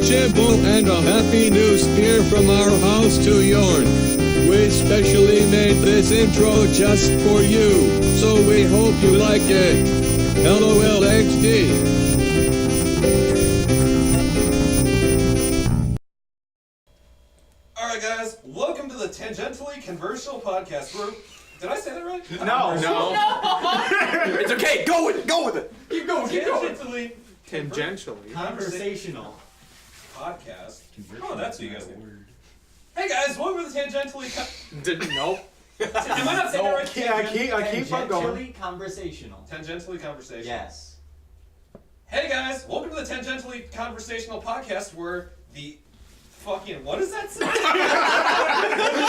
simple and a happy new year from our house to yours. We specially made this intro just for you, so we hope you like it. LOLXD. Alright guys, welcome to the Tangentially-Conversational Podcast. Did I say that right? No. It's okay. Go with it. Keep going. Tangentially Conversational Podcast. Oh, that's what you guys need. Hey guys, welcome to the Nope. Am I not saying that right? Yeah, I keep on going. Tangentially conversational. Yes. Hey guys, welcome to the Tangentially Conversational Podcast, where the what does that say? The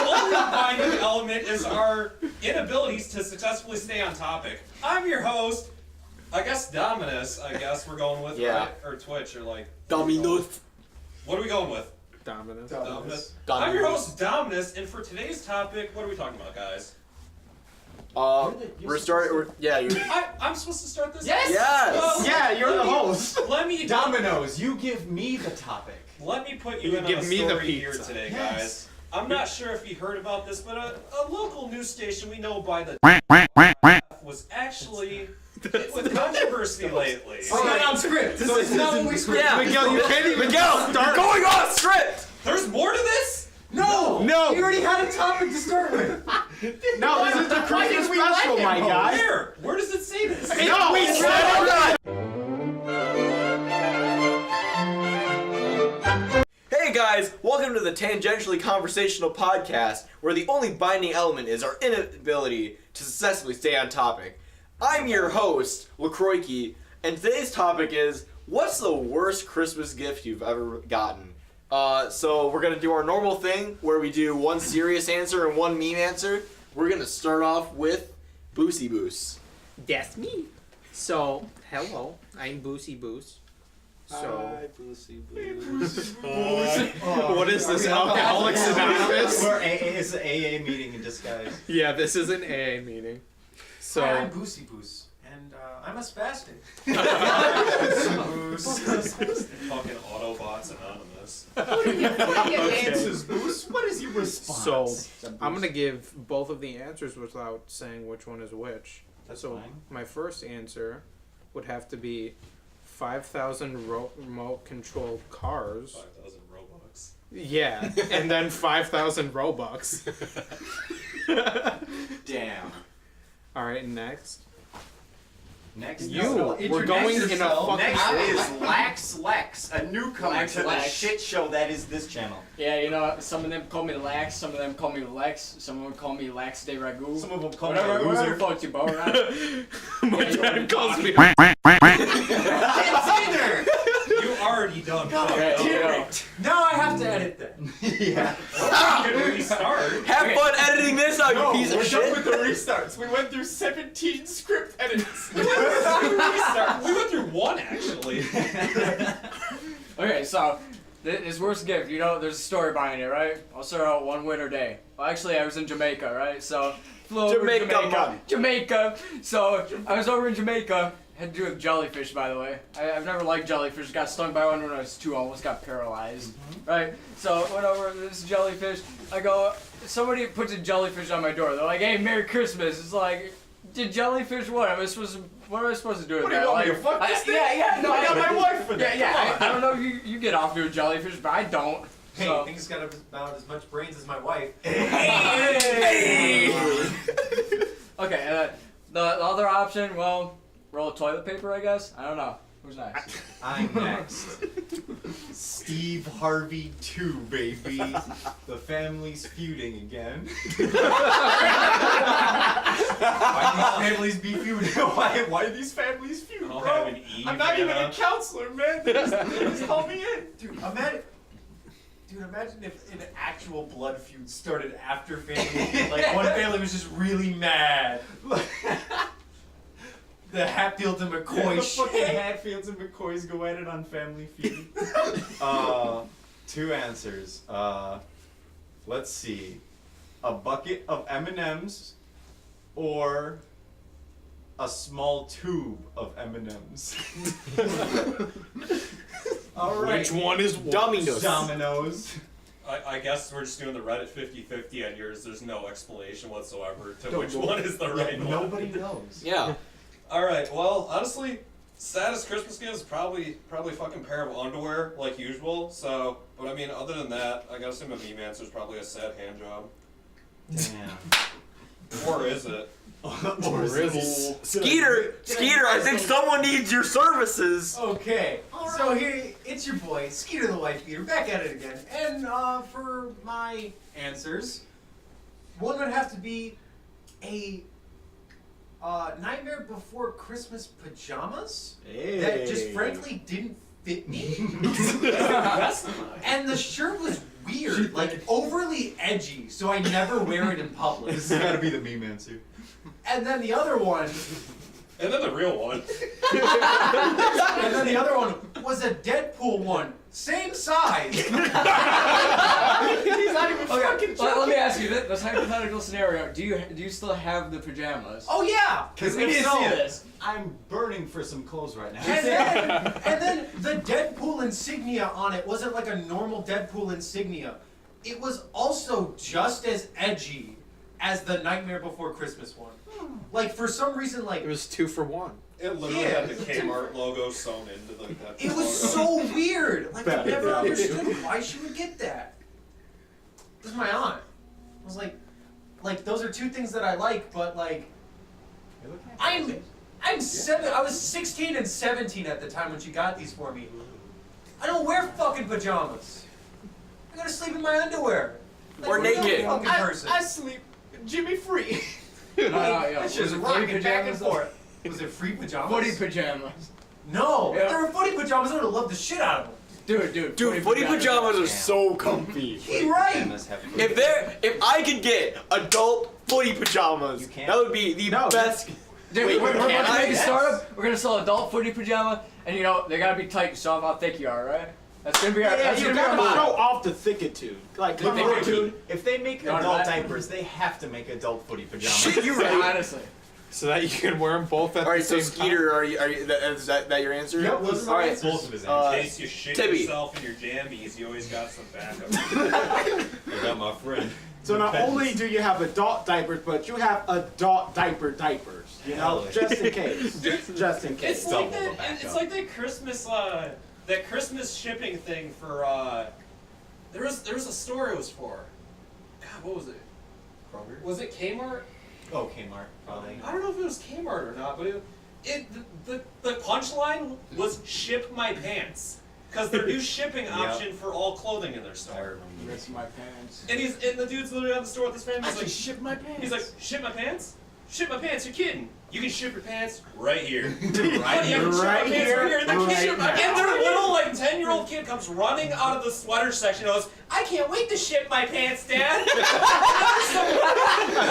only binding element is our inabilities to successfully stay on topic. I'm your host, I guess Dominus, we're going with, yeah. right? Or Twitch, or like... Dominus. What are we going with? Dominus. I'm your host, Dominus, and for today's topic, what are we talking about, guys? We're starting. I'm supposed to start this? Yes! Well, Yeah, you're the host. Let me... Dominoes, you give me the topic. Let me put you in on a story here today, Yes. guys. I'm not sure if you heard about this, but a local news station we know by the was actually with controversy lately. It's not on script. So it's not what we script. Yeah. Miguel, you can't even Miguel, you're going off script. There's more to this? No! You already had a topic to start with. No, this is the Christmas special, my guy. Where does it say this? No, we said Hey guys, welcome to the Tangentially Conversational Podcast, where the only binding element is our inability to successfully stay on topic. I'm your host, LaCroix, and today's topic is, what's the worst Christmas gift you've ever gotten? So we're gonna do our normal thing, where we do one serious answer and one meme answer. We're gonna start off with Boosy Boos. That's me. So, hello, I'm Boosy Boos. So, What is this, Alcoholics Anonymous? It's an AA meeting in disguise. yeah, this is an AA meeting. So, Hi, I'm Boosy Boos, and I'm a spastic. Fucking Autobots Anonymous. What are your answers, Boos? What is your response? so I'm gonna give both of the answers without saying which one is which. That's so fine. my first answer would have to be 5,000 remote controlled cars. 5,000 Robux. Yeah, and then 5,000 Robux. Damn. All right, next. Next, We're going in a fucking. Next is Lex, a newcomer to the Lex. shit show that is this channel. Yeah, you know, some of them call me Lax, some of them call me Lex, some of them call me Lax de Ragu. Some of them call me a whatever loser. fuck you, bro, right? My dad calls me. You already done. Okay, you know. Now I have to edit then. Yeah. Good restart. Have fun editing this out, you piece of shit. with the restarts. We went through 17 script edits. We went through one, actually. Okay, so, this worst gift, you know, there's a story behind it, right? I'll start out one winter day. Well, actually, I was in Jamaica, right? So, flew over to Jamaica. So, I was over in Jamaica. Had to do with jellyfish, by the way. I've never liked jellyfish. Got stung by one when I was 2, almost got paralyzed. Right? So, went over to this jellyfish. I go, somebody puts a jellyfish on my door. They're like, hey, Merry Christmas. It's like, did jellyfish what? What am I supposed to do with that? Want me to fuck this thing? Yeah, no, I got my wife for that. Yeah, I don't know if you get off to a jellyfish, but I don't. Hey, So. thing's got about as much brains as my wife. Hey! Okay, the other option, well, roll of toilet paper, I guess? I don't know. Who's next? I'm next. Steve Harvey 2, baby. The family's feuding again. Why these families be feuding? Why these families feud, I'll bro? have an E, I'm not even Vanna. a counselor, man. They just call me in. Dude, imagine if an actual blood feud started after family. Like, one family was just really mad. The Hatfields and McCoy The shit. fucking Hatfields and McCoys go at it on Family Feud. 2 answers. Let's see. A bucket of M&Ms or a small tube of M&Ms. All right. Which one is Domino's. Domino's. I guess we're just doing the Reddit 50-50 on yours. There's no explanation whatsoever to Don't which worry. one is the right one. Nobody knows. Yeah. Alright, well, honestly, saddest Christmas gift is probably fucking pair of underwear, like usual. So, but I mean, other than that, I gotta assume a meme answer is probably a sad hand job. Damn. Or is it? Or is it? Skeeter, I think someone needs your services. Okay, so here, it's your boy, Skeeter the Wife Beater, back at it again. And for my answers, one would have to be a Nightmare Before Christmas pajamas that just frankly didn't fit me. And the shirt was weird, like overly edgy, so I never wear it in public. This has got to be the meme answer. And then the other one, And then the real one. was a Deadpool one, same size. He's not even fucking let me ask you this hypothetical scenario. Do you still have the pajamas? Oh yeah, Because we need to see this. I'm burning for some clothes right now. and then the Deadpool insignia on it wasn't like a normal Deadpool insignia. It was also just as edgy as the Nightmare Before Christmas one. Like for some reason, like It was 2 for 1. It literally Yeah. had the Kmart logo sewn into that. it was so weird. Like I Better never job. understood why she would get that. This is my aunt. I was like those are two things that I like, but like I'm 7. I was 16 and 17 at the time when she got these for me. I don't wear fucking pajamas. I gotta sleep in my underwear. Like, Or what kind of naked. fucking person? I sleep Jimmy free. Yeah. That Was shit was it rocking footy back and pajamas? forth. Was it free pajamas? Footy pajamas. No, Yeah. if they were footy pajamas, I would have loved the shit out of them. Dude, Footy pajamas are so comfy. He right. If I could get adult footy pajamas, You can't. that would be the best. Dude, Wait, we're can about to I? make a startup. We're gonna sell adult footy pajama, and you know they gotta be tight to show off how thick you are, right? That's gonna be our. That's you gonna be our gotta show motto. off the thickitude. Like, Look, look, Dude, if they make You know adult that? diapers, they have to make adult footy pajamas. Shit, you're right. Honestly. So that you can wear them both at All right, the so same Skeeter, are you is that your answer? Yep, those are All my right. answers. Both of his In answers. case you shit Tibby. yourself in your jammies, you always got some backup. I got my friend. So not only do you have adult diapers, but you have adult diapers. You know, Hell. just in case. Just in case. It's like double the that. backup. It's like that Christmas shipping thing for. There was a store it was for. God, what was it? Kroger? Was it Kmart? Oh, Kmart, probably. I don't know if it was Kmart or not, but the punchline was ship my pants. Because their new shipping option for all clothing in their I store. remember. Rest my pants. And the dude's literally at the store with his family. He's like, ship my pants. He's like, ship my pants? Ship my pants? You're kidding. You can ship your pants right here. Right Yeah, you can ship my right pants here, right here. And, the right kid, now. and their little, 10-year-old kid comes running out of the sweater section and goes, I can't wait to ship my pants, Dad. I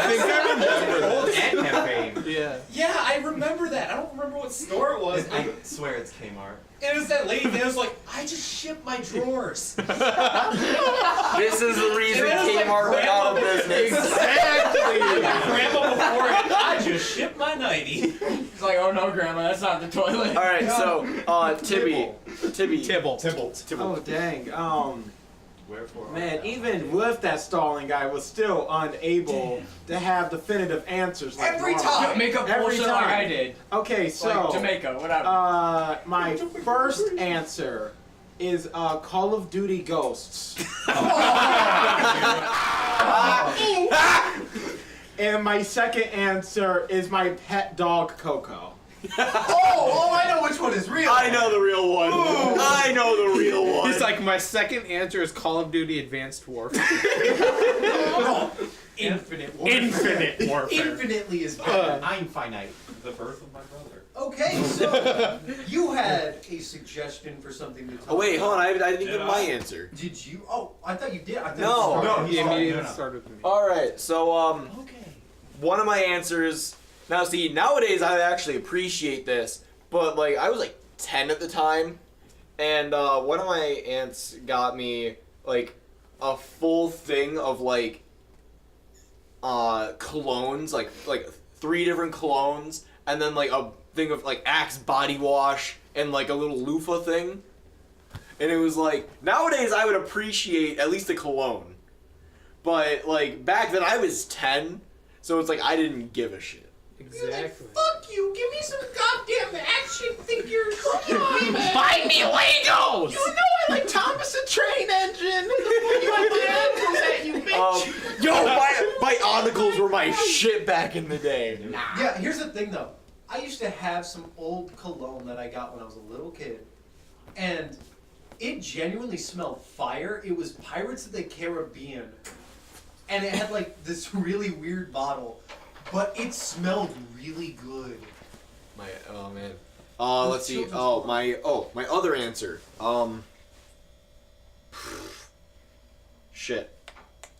think I remember Old this. ad campaign. Yeah. Yeah, I remember that. I don't remember what store it was. I swear it's Kmart. It was that lady that was like, I just shipped my drawers. This is the reason And it was like Kmart went out of grandma- business. Exactly. Grandma before it, I just shipped my nightie. He's like, oh no, Grandma, that's not the toilet. All right, so Tibby, Tibble. Tybalt. Oh dang. Wherefore? Man, even with that stalling guy, was still unable to have definitive answers. Like Every normal. time. Make up Every bullshit like time. I did. Okay, so Like Jamaica, whatever. my first answer is Call of Duty Ghosts. And my second answer is my pet dog Coco. Oh, I know which one is real. I know the real one. I know the real one. He's like, my second answer is Call of Duty Advanced Warfare. No. Infinite warfare. Infinite Warfare. Infinitely is better. I'm finite. The birth of my brother. Okay, so you had a suggestion for something to talk Oh wait, hold on. I didn't Did give I? my answer. Did you? Oh, I thought you did. I thought No. you started. No, He he immediately no. started with me. All right, so Okay. one of my answers. Now, see, nowadays I actually appreciate this, but I was 10 at the time, and one of my aunts got me a full thing of colognes, like 3 different colognes, and then a thing of Axe body wash and a little loofah thing. And it was like, nowadays I would appreciate at least a cologne. But, like, back then I was 10, so it's like I didn't give a shit. Exactly. Fuck you! Give me some goddamn action figures! Come on, man! Buy me Legos! You know I like Thomas the Train Engine! You like my ankles at you, bitch! Yo, my articles were my shit back in the day. Yeah, here's the thing though. I used to have some old cologne that I got when I was a little kid, and it genuinely smelled fire. It was Pirates of the Caribbean, and it had like this really weird bottle, but it smelled really good. Oh man. Let's see. My other answer. Shit.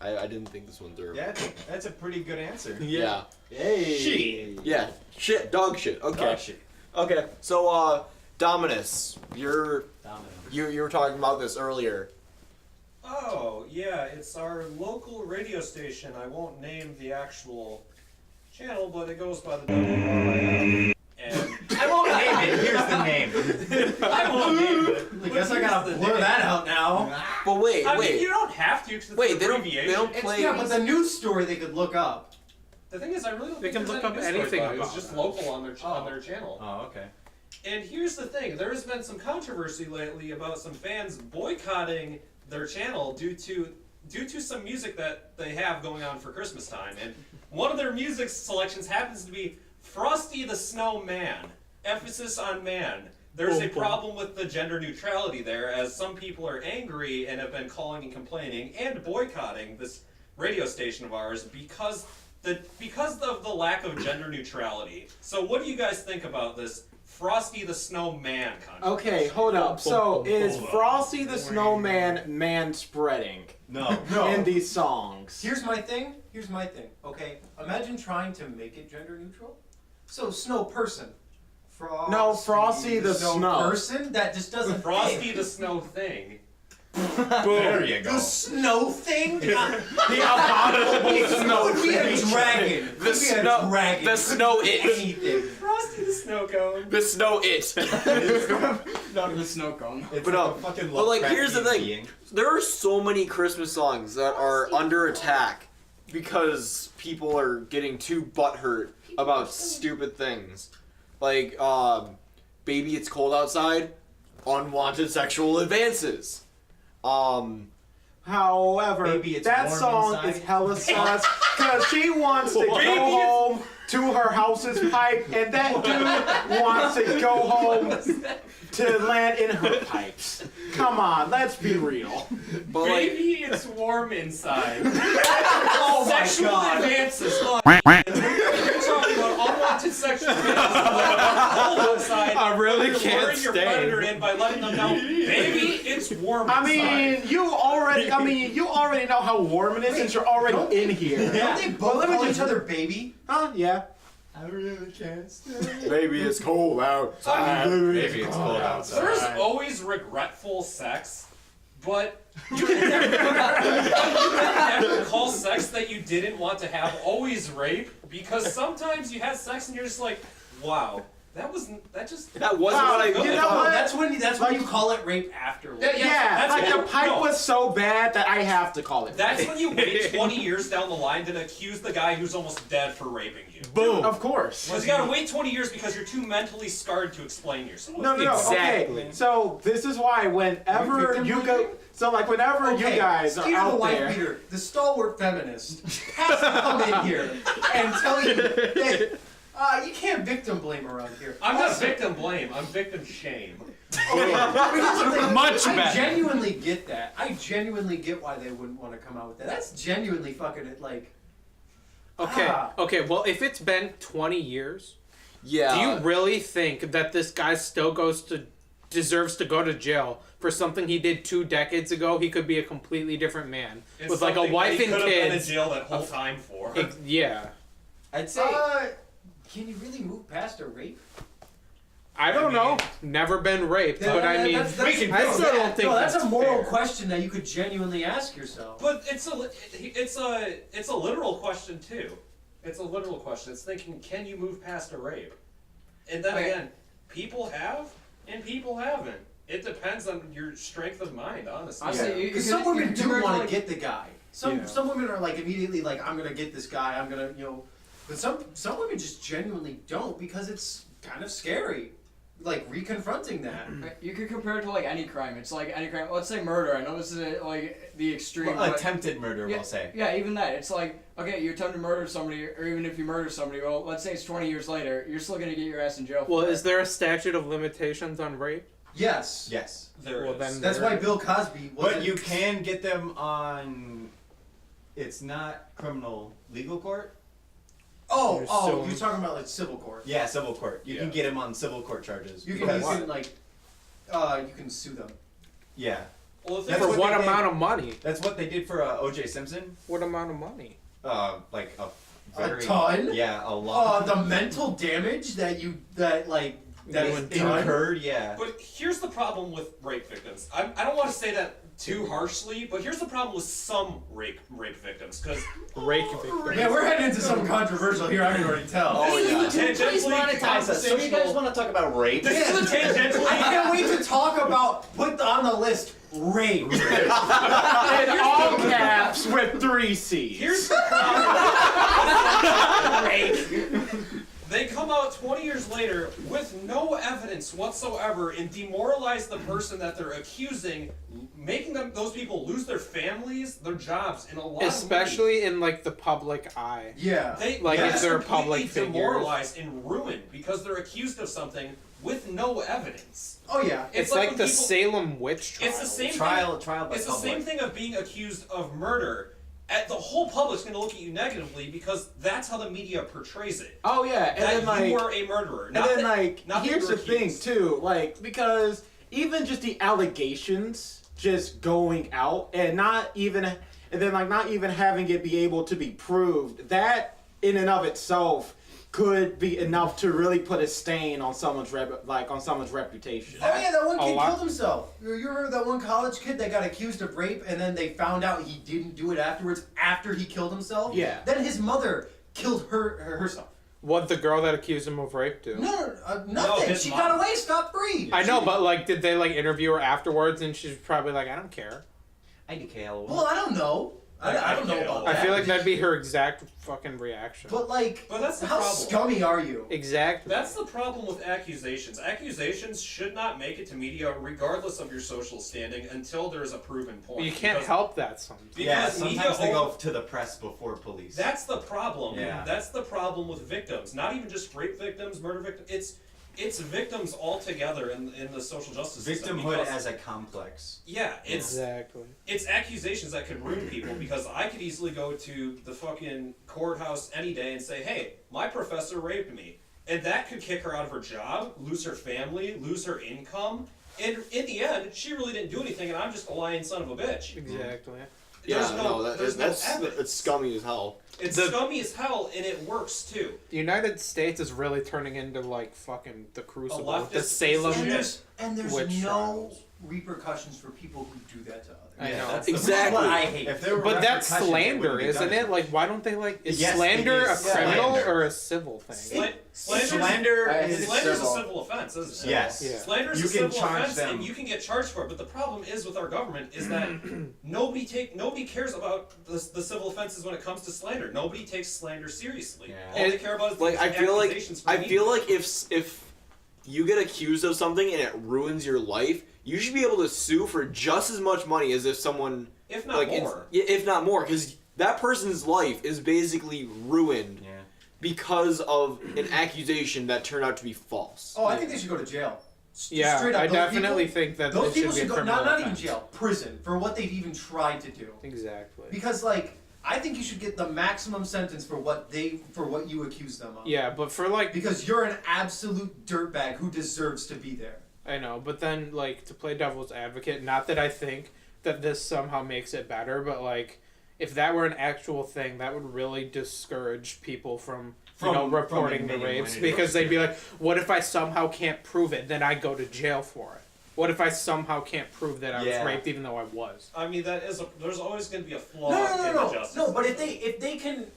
I didn't think this one through. Yeah, that's a pretty good answer. Yeah. Hey! Shit. Yeah. Shit. Dog shit. Okay. Dog shit. Okay. So, Dominus, you were talking about this earlier. Oh, yeah, it's our local radio station. I won't name the actual channel, but it goes by the WRIF. And I won't name it. Here's the name. I won't name it. I guess I gotta blur that out now. But wait. I mean, you don't have to, because it's Wait, an they don't abbreviation. play. Yeah, but the news story they could look up. The thing is, I really don't They think can there's look any up news story anything about it. It's about just it. local on their channel. Oh, okay. And here's the thing: there has been some controversy lately about some fans boycotting their channel due to some music that they have going on for Christmas time. And one of their music selections happens to be Frosty the Snowman. Emphasis on man. There's a problem with the gender neutrality there, as some people are angry and have been calling and complaining and boycotting this radio station of ours because of the lack of gender neutrality. So what do you guys think about this Frosty the Snowman controversy? Okay, hold up. So, is Frosty the Snowman man-spreading No. in these songs? Here's my thing. Okay, imagine trying to make it gender neutral. So snow person. Frosty the Snow. person. That just doesn't. Frosty fit. the Snow Thing. There you go. The snow thing. The abominable snow Could be a creature. dragon. The snow. Dragon. The snow it. Anything. Frosty the Snow Cone. The snow it. Not the snow cone. It's But, like a fucking but like, here's the Lovecraftian thing. being. There are so many Christmas songs that are under attack because people are getting too butthurt about stupid things. Like, Baby It's Cold Outside, unwanted sexual advances. However, Baby, it's that warm song inside. is hella sus because she wants to go home to her house's pipe, and that dude wants to go home to land in her pipes. Come on, let's be real. But like, Baby, it's warm inside. Oh my Sexual god. advances. Look, you're talking about unwanted sexual advances. Cold outside. I really You're can't luring your stay. predator in by letting them know, baby, it's warm I inside. mean, you already know how warm it is since you're already in here. Don't they both let me call just- each other baby? Huh? Yeah. I really can't stay. Baby It's Cold Outside. Maybe it's cold outside. There's always regretful sex, but you can never call sex that you didn't want to have always rape, because sometimes you have sex and you're just like, wow, that wasn't That wasn't Wow, what I you good. know what? That's when you call it rape afterwards. Yeah, that's like when the pipe no. was so bad that I have to call it. That's when you wait 20 years down the line to accuse the guy who's almost dead for raping you. Boom. Of course. Because you gotta wait 20 years because you're too mentally scarred to explain yourself. No. Exactly. Okay. So this is why whenever you go, whenever you guys are Skeeter the out wife there. beater, the stalwart feminist, has to come in here and tell you that you can't victim blame around here. I'm not victim blame, I'm victim shame. Much I better. genuinely get that. I genuinely get why they wouldn't want to come out with that. That's genuinely fucking it. Like, Okay, well, if it's been 20 years, Yeah. do you really think that this guy still deserves to go to jail for something he did 2 decades ago? He could be a completely different man It's with like a something wife that he and could have been in kids. jail that whole time for. Yeah, I'd say can you really move past a rape? I don't know. Never been raped, but I mean, I still don't think that's that's a moral fair. question that you could genuinely ask yourself. But it's a literal question too. It's a literal question. It's thinking, can you move past a rape? And then Right. again, people have and people haven't. It depends on your strength of mind, honestly. Honestly, Because some women do compare want like- to get the guy. Some women are like immediately like, I'm gonna get this guy. I'm gonna But some women just genuinely don't because it's kind of scary, like reconfronting that. You could compare it to like any crime. It's like any crime. Let's say murder. I know this is like the extreme. Well, but- attempted murder, yeah, we'll say. Yeah, even that. It's like, okay, you attempt to murder somebody, or even if you murder somebody, well, let's say it's 20 years later, you're still gonna get your ass in jail. Well, for is there a statute of limitations on rape? Yes. Yes. There Well, is. then- That's why Bill Cosby wasn't. But you can get them on. It's not criminal legal court. You're still- You're talking about like civil court. Yeah, civil court. You can Yeah. get them on civil court charges. You because- can you can sue them. Yeah, Well, the thing That's For is, what they did. amount of money? that's what they did for O.J. Simpson. What amount of money? Like a A very ton? Yeah, a lot. The mental damage that is done. incurred. Yeah. but here's the problem with rape victims. I don't want to say that too harshly, but here's the problem with some rape victims, because Rape victim. Man, we're heading into something controversial here. I can already tell. Oh, yeah. Please monetize us. So you guys want to talk about rape? This is a tangentially. I can't wait to talk about put on the list rape. In all caps with 3 C's. Here's the problem. They come out 20 years later with no evidence whatsoever and demoralize the person that they're accusing, making those people lose their families, their jobs, and a lot Especially in like the public eye. Yeah. of money. like, if they're completely public figures. demoralized and ruined because they're accused of something with no evidence. Oh yeah. It's like like when the people- Salem witch trial. It's the same Trial thing. by It's the public. same thing of being accused of murder. The whole public's going to look at you negatively because that's how the media portrays it. Oh yeah, and That then like, you were a murderer. and Not then that- like, not that here's you the were thing accused. too, like because even just the allegations just going out and not even having it be able to be proved, that in and of itself could be enough to really put a stain on someone's reputation. Oh yeah, that one A kid lot- killed himself. You remember that one college kid that got accused of rape and then they found out he didn't do it afterwards after he killed himself? Yeah. Then his mother killed herself. What the girl that accused him of rape do? No, nothing. his She mom. got away scot-free. I know, but like, did they like interview her afterwards? And she's probably like, I don't care. I do KLOL. Well, I don't know. I don't know about that. I feel like that'd be her exact fucking reaction. But like, But that's the how problem. scummy are you? Exactly. That's the problem with accusations. Accusations should not make it to media regardless of your social standing until there's a proven point. You can't Because- help that sometimes. Yeah, because media sometimes they over- go to the press before police. That's the problem. Yeah. That's the problem with victims. Not even just rape victims, murder victims. It's victims altogether in the social justice system. Victimhood because- as a complex. Yeah, it's Exactly. it's accusations that could ruin people because I could easily go to the fucking courthouse any day and say, hey, my professor raped me. And that could kick her out of her job, lose her family, lose her income. And in the end, she really didn't do anything and I'm just a lying son of a bitch. Exactly. There's there's no that's evidence. scummy as hell. It's The- scummy as hell and it works too. The United States is really turning into like fucking the Crucible, leftist the Salem. piece of And there's Witch no trials. repercussions for people who do that to others. I know. that's the Exactly. problem. What I hate. If there were But that's repercussions, it slander, wouldn't be isn't done. it? Like, why don't they like? Is Yes, slander it a is criminal slander. or a civil thing? Slander is Slander's a civil. civil offense, isn't it? Yes. Yeah. Slander's You a can civil charge offense, them. and you can get charged for it. But the problem is with our government is that nobody cares about the civil offenses when it comes to slander. Nobody takes slander seriously. Yeah. All they care about is Like I feel like accusations from media. if you get accused of something and it ruins your life, you should be able to sue for just as much money as if someone if not like more. if not more, because that person's life is basically ruined Yeah. because of an accusation that turned out to be false. Oh, I think they should go to jail. Yeah, Straight up, I those definitely people- think that Those it people should be a should go criminal not even offense. jail, prison for what they've even tried to do. Exactly. Because like I think you should get the maximum sentence for what you accuse them of. Yeah, but for like, Because you're an absolute dirtbag who deserves to be there. I know, but then like to play devil's advocate, not that I think that this somehow makes it better, but like if that were an actual thing, that would really discourage people from reporting the admitting rapes when it because is. they'd be like, what if I somehow can't prove it? Then I go to jail for it. What if I somehow can't prove that I was Yeah. raped even though I was? I mean, there's always going to be a flaw No, in the justice. no. But system. if they can,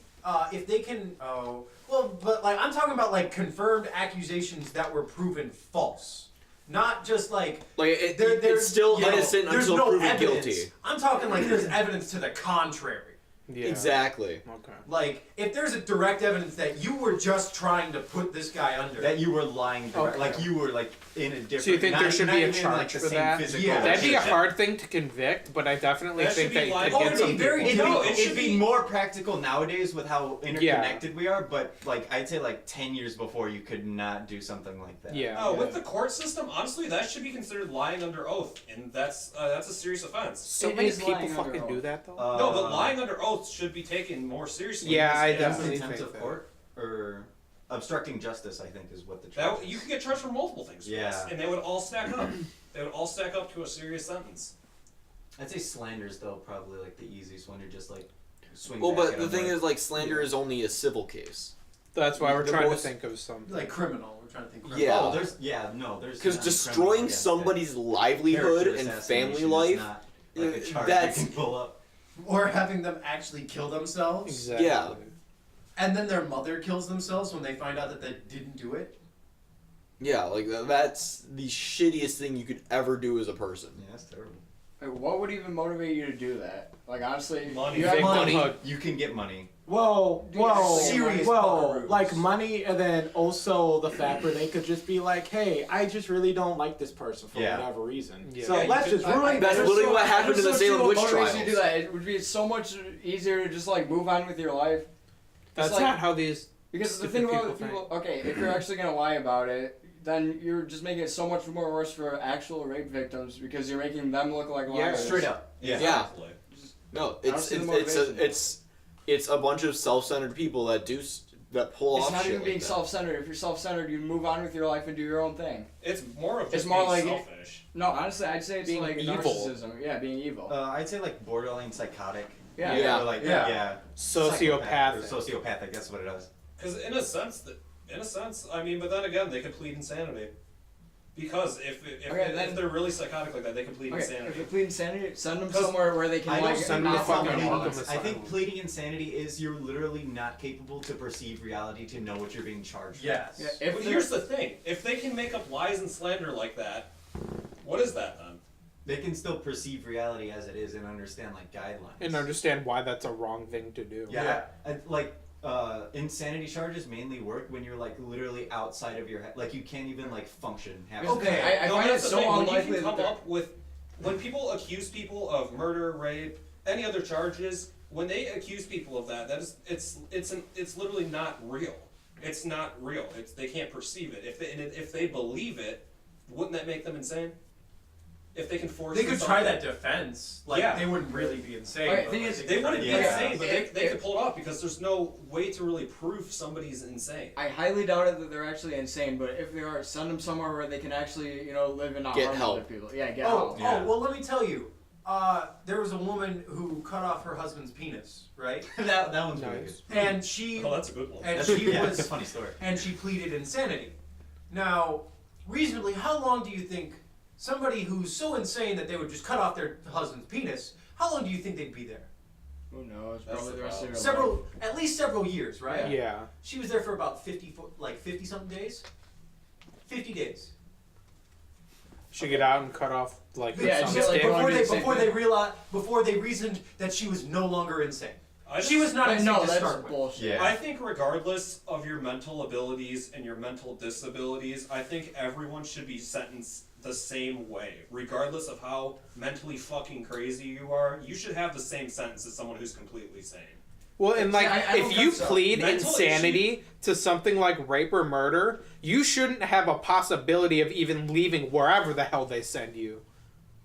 but like I'm talking about like confirmed accusations that were proven false. Not just like it's still innocent there's until no proven evidence. guilty. I'm talking like there's evidence to the contrary. Yeah. Exactly. Okay. Like, if there's a direct evidence that you were just trying to put this guy under. That you were lying, Okay. like you were like in a different. So you think there should not be a even, charge like, the for same that? physical Yeah. That'd be a relationship. hard thing to convict, but I definitely That think should be that like- could Oh, get it'd some be very people. No, It'd should be be- more practical nowadays with how interconnected we are, but like I'd say like 10 years before you could not do something like that. Yeah. Oh, with the court system, honestly, that should be considered lying under oath, and that's a serious offense. So It many is people lying under fucking oath. do that though. No, but lying under oath should be taken more seriously. Yeah, I because definitely Contempt think of that. court or obstructing justice, I think, is what the charge that is. you could get charged for multiple things. for Yeah. this, and they would all stack up. They would all stack up to a serious sentence. I'd say slanders though, probably like the easiest one to just like swing. Well, back but at the them thing with. is, like, slander is only a civil case. That's why we're the trying most- to think of something. like criminal. We're trying to think criminal. Yeah. Oh, there's Because not destroying criminal against it. somebody's livelihood Character and assassination family is life, not, like a charge that's you can pull up. Or having them actually kill themselves. Exactly. Yeah. And then their mother kills themselves when they find out that they didn't do it. yeah, like that's the shittiest thing you could ever do as a person. Yeah, that's terrible. Like, what would even motivate you to do that? Like, honestly, Money. you have Fake money. money. You can get money. Whoa, Serious whoa, buckaroos. like money, and then also the fact where they could just be like, hey, I just really don't like this person for Yeah. whatever reason. Yeah. So Yeah, you let's could- just ruin That's this. literally what happened in the Salem witch What motivates trials. you to do that? It would be so much easier to just like move on with your life. That's like- not how these. Because the Stupid thing about people people, okay, if you're actually gonna lie about it, then you're just making it so much more worse for actual rape victims because you're making them look like Yeah. liars. Straight up. Yeah. Exactly. No, I don't it's see the it's motivation. it's a bunch of self-centered people that that pull It's off not shit even being like that. self-centered. If you're self-centered, you move on with your life and do your own thing. It's more of It's just more being like- selfish. No, honestly, I'd say it's Being like evil. narcissism. Yeah, being evil. I'd say like borderline psychotic. Yeah. Yeah. Or like Yeah. Sociopathic. Or sociopathic. That's what it is. Because in a sense, I mean, but then again, they could plead insanity. Because if they're really psychotic like that, they could plead Okay, if insanity. you plead insanity, send them 'Cause somewhere where they can I like don't send them not to fucking fucking Arkham harm. Asylum. I think pleading insanity is you're literally not capable to perceive reality to know what you're being charged with. Yes. Yeah, But if here's the thing: if they can make up lies and slander like that, what is that then? They can still perceive reality as it is and understand like guidelines. And understand why that's a wrong thing to do. Yeah, like insanity charges mainly work when you're like literally outside of your head, like you can't even like function. Okay. I No, find it that's the so thing, when unlikely you can that come they're- up with when people accuse people of murder, rape, any other charges. When they accuse people of that is it's literally not real. It's not real. They can't perceive it. If they believe it, wouldn't that make them insane? If they can force They could themselves- try that defense. Like, Yeah. they wouldn't really be insane. Okay, but, thing like, is, could They try wouldn't to be do insane, that. but they could pull it off because there's no way to really prove somebody's insane. I highly doubt it that they're actually insane, but if they are, send them somewhere where they can actually, live and not Get harm help. other people. Yeah, get Oh, help. Yeah. well, let me tell you. There was a woman who cut off her husband's penis, right? that one's really Nice. good. And she Oh, that's a good one. and That's, she yeah, was it's a funny story. and she pleaded insanity. Now, reasonably, how long do you think somebody who's so insane that they would just cut off their husband's penis? How long do you think they'd be there? Who knows? That's Probably the the rest of problem. your life. At least several years, right? Yeah. She was there for about 50 something days. 50 days. Should get out and cut off like Yeah, some just like stick. before Before they reasoned that she was no longer insane. I She was not But insane no, to that's start with. bullshit. Yeah. I think regardless of your mental abilities and your mental disabilities, I think everyone should be sentenced the same way. Regardless of how mentally fucking crazy you are, you should have the same sentence as someone who's completely sane. Well, and like, I don't if you think so. plead Mental insanity to something like rape or murder, you shouldn't have a possibility of even leaving wherever the hell they send you.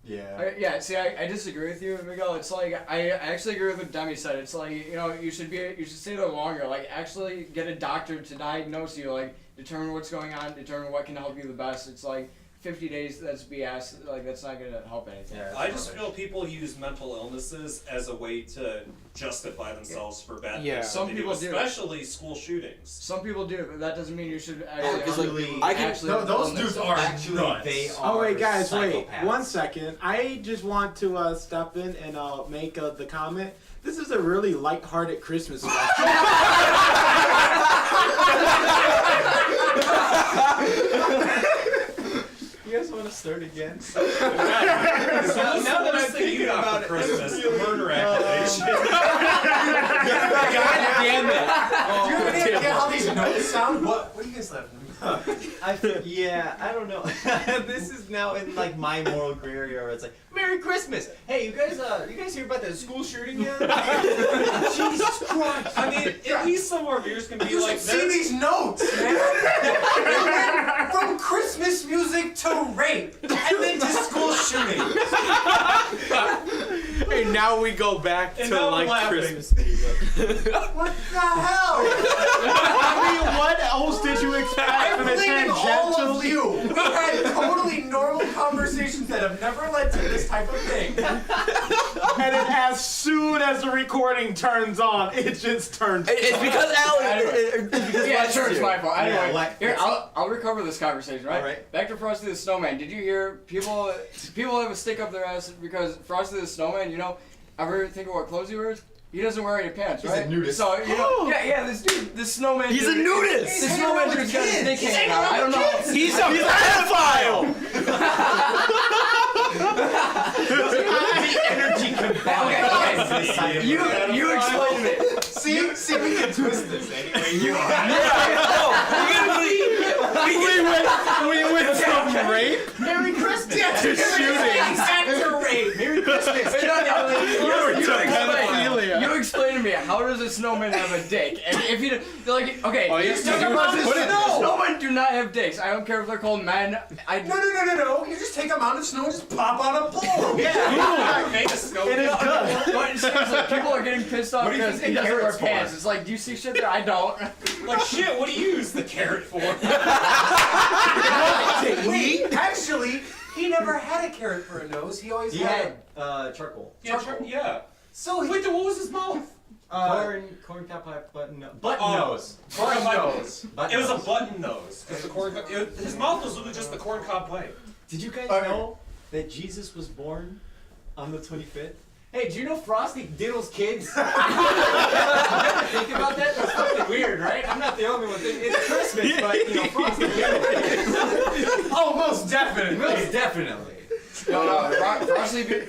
Yeah. See, I disagree with you, Miguel. It's like I actually agree with what Demi said. It's like you should stay there longer. Like actually get a doctor to diagnose you. Like determine what's going on, determine what can help you the best. It's like 50 days. That's BS. Like that's not gonna help anything. Yeah. I just feel people use mental illnesses as a way to justify themselves for bad Yeah. things. Some they people do. especially school shootings. Some people do, but that doesn't mean you should Oh, 'cause, like, actually. I can- actually No, those illness. dudes are Actually, nuts. they are. Oh wait, guys, wait psychopaths. 1 second. I just want to step in and make the comment. This is a really lighthearted Christmas special. You guys want want to start again? So now that I'm thinking about it, Christmas, the murder accusation. God damn it! Do you get how these notes sound? What are you guys laughing about? I don't know. This is now in like my moral gray area where it's like, Merry Christmas! Hey, you guys hear about the school shooting yet? Jesus Christ! I mean, at least some of our viewers can be You like, should see these notes, man! From Christmas music to rape, and then to school shootings. Hey, now we go back And to now I'm like laughing. Christmas music. What the hell? I mean, what else did you expect I from the blame all of tangentially? you. We had totally normal conversations that have never led to this type of thing. And then as soon as the recording turns on, it just turns. It's because it's because Yeah, Lex sure, it's here. my fault. Anyway, like- here, I'll recover this conversation, right? Alright. Back to Frosty the Snowman. Did you hear people have a stick up their ass because Frosty the Snowman, you know, ever think of what clothes he wears? He doesn't wear any pants, He's right? a nudist. So, you know, yeah, this dude, this snowman He's dude, a nudist! This snowman dude's got his dick hanging out. I don't know. He's a pedophile! Okay. You explain it. See, we can twist this anyway. We went from rape Merry Christmas. to shooting. Back to rape. Merry Christmas. You explain to me, how does a snowman have a dick? And if you like, okay, Oh, yes, just you about put this it- snowmen do not have dicks. I don't care if they're called men. No. You just take them out of snow and just pop on a pole. yeah, make a snow. It is good. But seriously, people are getting pissed off What do you because think he the doesn't wear carrot's for? pants. It's like, do you see shit there? I don't. Like, shit, what do you use the carrot for? Wait, actually, he never had a carrot for a nose. He always He had. had charcoal. Yeah. So he. Wait, then what was his mouth? Corn cob pipe button nose. Button nose. Button nose. It was a button nose. 'Cause the his mouth was literally just the corn cob pipe. Did you guys Okay. know that Jesus was born on the 25th? Hey, do you know Frosty diddles kids? Think about that? That's fucking weird, right? I'm not the only one. It's Christmas, but you know, Frosty diddles kids. Oh, most definitely. Most definitely. No,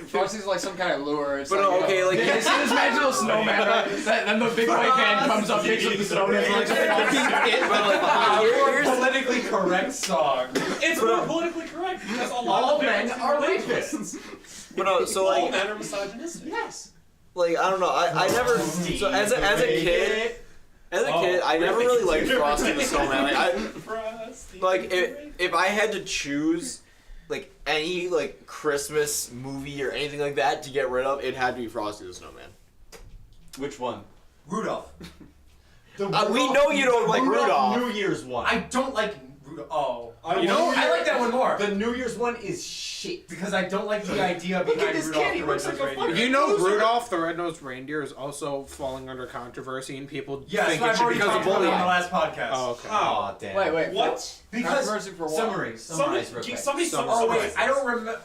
Frosty's like some kind of lure. It's But like, okay, you know, like- you see this magical snowman, right? Then the big white man comes up, picks up the snowman, and like, More politically correct song. It's more politically correct because a lot All of men parents are relate rapists. But no, so All like, men are misogynistic. Yes. like I don't know. I never. So as a kid, I never really liked Frosty the Snowman. Like if I had to choose like any like Christmas movie or anything like that to get rid of, it had to be Frosty the Snowman. Which one? Rudolph. The We know you don't like Rudolph. New Year's one. I don't like Rudolph. Oh. You know, I like that one more. The New Year's one is shit. Because I don't like the idea behind this Rudolph kid, he the looks Red-Nosed like a Reindeer. fucking- You know, Rudolph the Red-Nosed Reindeer is also falling under controversy, and people Yes, think I've it should already because of talked about it bullying. on the last podcast. Oh, okay. Aw, damn. wait. What? Because Controversy for what? Summarize real quick. Somebody oh wait, summarize.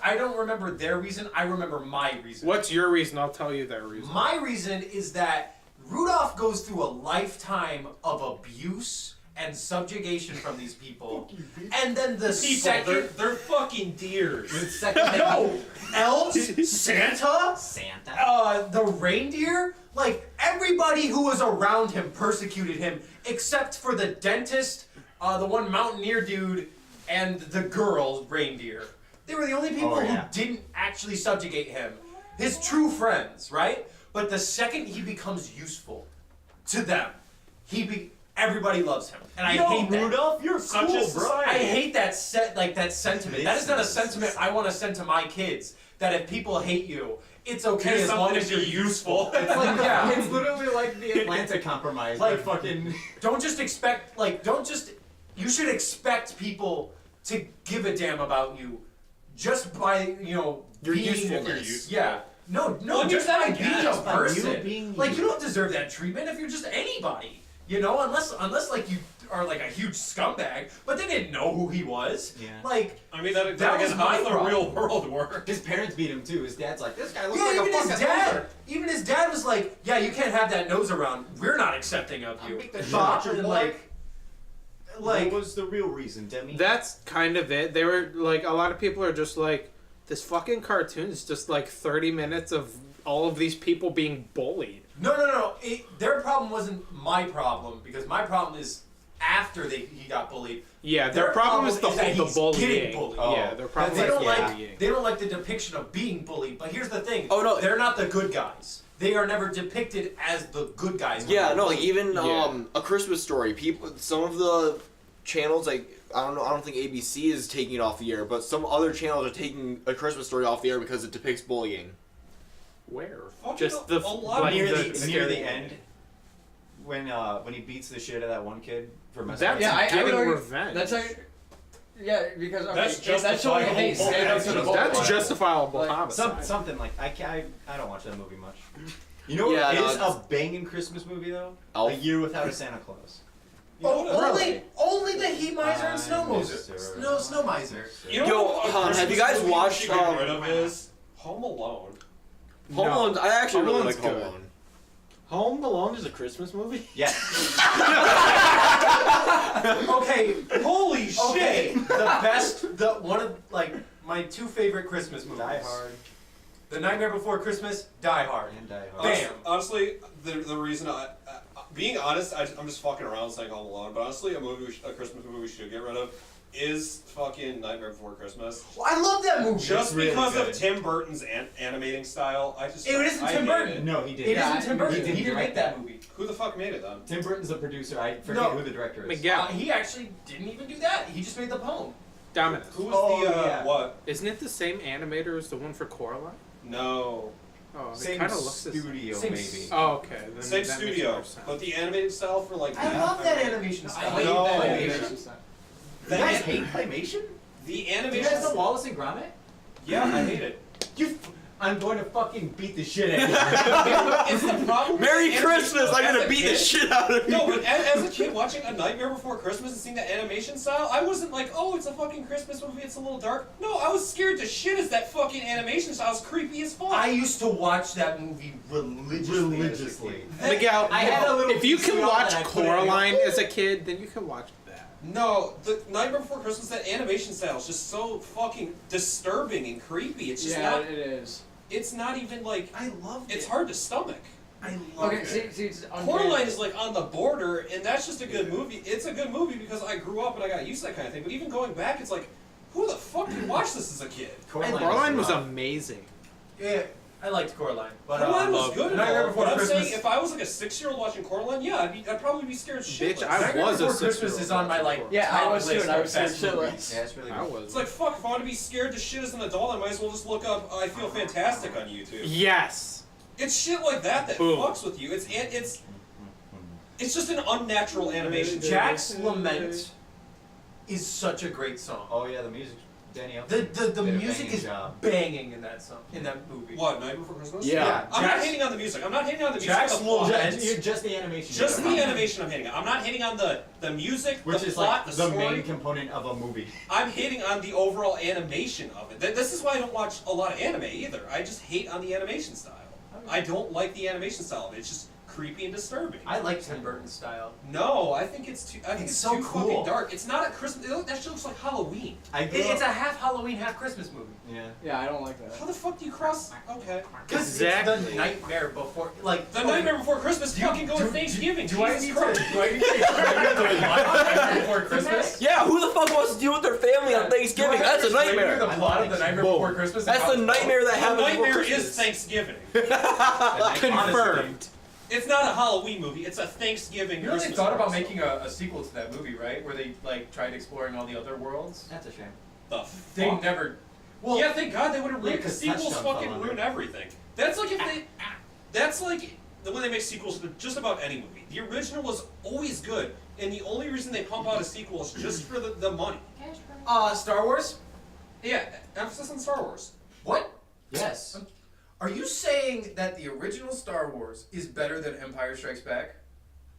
I don't remember their reason. I remember my reason. What's your reason? I'll tell you their reason. My reason is that Rudolph goes through a lifetime of abuse and subjugation from these people, and then the second They're fucking deers. no elves, Santa, the reindeer, like everybody who was around him persecuted him, except for the dentist, the one mountaineer dude, and the girl reindeer. They were the only people who didn't actually subjugate him. His true friends, right? But the second he becomes useful to them, everybody loves him, and I hate that. Rudolph, you're Such cool, a bro. society. I hate that that sentiment. That is not a sentiment I want to send to my kids. That if people hate you, it's okay Here's as long something as to you're be useful. useful. It's like It's literally like the Atlanta Compromise. Like, fucking. don't just expect you should expect people to give a damn about you just by Your being usefulness. Yeah. No, Well, just you're by not being a just by you person. being Like you. you don't deserve that treatment if you're just anybody. You know, unless like you are like a huge scumbag, but they didn't know who he was. Yeah. Like I mean, that That again, was how my does the problem. real world work? His parents beat him too. His dad's like, this guy looks yeah, like a even fucking his dad. loser. Even his dad was like, "Yeah, you can't have that nose around. We're not accepting of you." I'll make that Bop, shit, and boy. like, What was the real reason, Demi? That's kind of it. They were like, a lot of people are just like, this fucking cartoon is just like 30 minutes of all of these people being bullied. No. Their problem wasn't my problem, because my problem is after he got bullied. Yeah, their problem is the bullying. Getting bullied. Yeah, their problem They is don't bullying. they don't like the depiction of being bullied. But here's the thing. Oh, no. They're not the good guys. They are never depicted as the good guys. Yeah, no, like even Yeah. A Christmas Story. Some of the channels, like I don't think ABC is taking it off the air, but some other channels are taking A Christmas Story off the air because it depicts bullying. Where? Fucking Just a the lot like near the, the end, when he beats the shit out of that one kid for messing That's up. Yeah, I getting would argue revenge. That's like, yeah, because okay, That's that's showing justifiable. hate straight up to the bully. That's justifiable Like, homicide. Something like I don't watch that movie much. You know what Yeah, no, is it's- a banging Christmas movie though? Elf. A Year Without a Santa Claus. Only the Heat Miser and Snow Miser. Snow Miser. You know Yo, what a have Christmas you guys movie we watched, should get rid of is Home Alone. Home Alone. I actually Home really Alone's like Home good. Alone. Home Alone is a Christmas movie? Yes. Okay, Holy okay. shit! One of like my two favorite Christmas movies. Die Hard The Nightmare Before Christmas, Die Hard. and Die Hard. Bam. Honestly, the reason being honest, I'm just fucking around saying Home Alone, but honestly, a Christmas movie we should get rid of is fucking Nightmare Before Christmas. Well, I love that movie. Just really because good. of Tim Burton's animating style, I It isn't I Tim hate Burton. it. No, he It didn't. isn't Tim Burton. He He didn't didn't direct make that movie. Who the fuck made it then? Tim Burton's the producer. I forget No. who the director is. Miguel. He actually didn't even do that. He just made the poem. Dominus. Who was Oh, the yeah. what? Isn't it the same animator as the one for Coraline? No. Oh, it Same kind of looks the same. studio, Same maybe. Oh, okay. Then Same that makes studio, more sense. but the animated style for like I love that animation I style. hate No. that You animation style. You guys hate claymation? The Do you animation. guys know Wallace and Gromit? Yeah, I hate it. I'm going to fucking beat the shit out of you. It's the problem. with Merry the Christmas! animation, I'm though. gonna As a beat the kid- shit out of you. No, but as a kid watching A Nightmare Before Christmas and seeing that animation style, I wasn't like, oh, it's a fucking Christmas movie, it's a little dark. No, I was scared to shit as that fucking animation style was creepy as fuck. I used to watch that movie religiously. Miguel, I had a little if you can VCR watch that I put in Coraline your- as a kid, then you can watch that. No, the Nightmare Before Christmas, that animation style is just so fucking disturbing and creepy. It's just Yeah, not. it is. It's not even like. I loved It's it. hard to stomach. I loved Okay, it. see, it's Coraline is like on the border, and that's just a good movie. It's a good movie because I grew up and I got used to that kind of thing. But even going back, it's like, who the fuck could watch this as a kid? Coraline was amazing. Yeah, I liked Coraline. But Coraline was good. Nightmare And all, Before but I'm Christmas. saying, if I was like a 6-year-old watching Coraline, yeah, I'd probably be scared shitless. Bitch, I Nightmare was a Before Christmas 6-year-old is on my like Yeah, I top was too, list and I of was scared best shitless. movies. Yeah, it's really I good. was. It's like, fuck, if I want to be scared to shit as an adult, I might as well just look up I Feel Fantastic on YouTube. Yes. It's shit like that Boom. fucks with you. It's just an unnatural animation. Jack's Lament is such a great song. Oh yeah, the music. Danny Elfman The did a music banging is job. banging in that song, in that movie. What, Night Before Christmas? Yeah. I'm not Jack's- hating on the music. I'm not hating on the music. Jack's the plot. Just the animation. Just the animation I'm hating on. I'm not hating on the music, Which the is plot, like the the story. main component of a movie. I'm hating on the overall animation of it. This is why I don't watch a lot of anime either. I just hate on the animation style. I don't like the animation style of it. It's just creepy and disturbing. I like Tim Burton's style. No, I think it's too. I think It's it's so too cool. fucking dark. It's not a Christmas. That shit looks like Halloween. It's a half Halloween, half Christmas movie. Yeah. Yeah, I don't like How that. the fuck do you cross? Okay. Because Exactly. it's the Nightmare Before, like The Nightmare Before Christmas. Fucking go to Thanksgiving. Do I Jesus need Christ. to explain the plot of Nightmare Before Christmas? Yeah, who the fuck wants to deal with their family on Thanksgiving? Do I have That's a to explain to you nightmare. The plot of the Nightmare Whoa. Before Christmas. and That's how the it's nightmare that The happens before nightmare Christmas. is Thanksgiving. Confirmed. It's not a Halloween movie. It's a Thanksgiving. You know they Christmas thought about movie. making a sequel to that movie, right? Where they like tried exploring all the other worlds. That's a shame. The They fuck? never. Well, Yeah, thank God they would have Yeah, ruined. 'cause Sequels Touchdown fell fucking under. ruin everything. That's like if they. That's like when they make sequels to just about any movie. The original was always good, and the only reason they pump out a sequel is just for the money. Star Wars. Yeah, emphasis on Star Wars. What? Yes. Are you saying that the original Star Wars is better than Empire Strikes Back?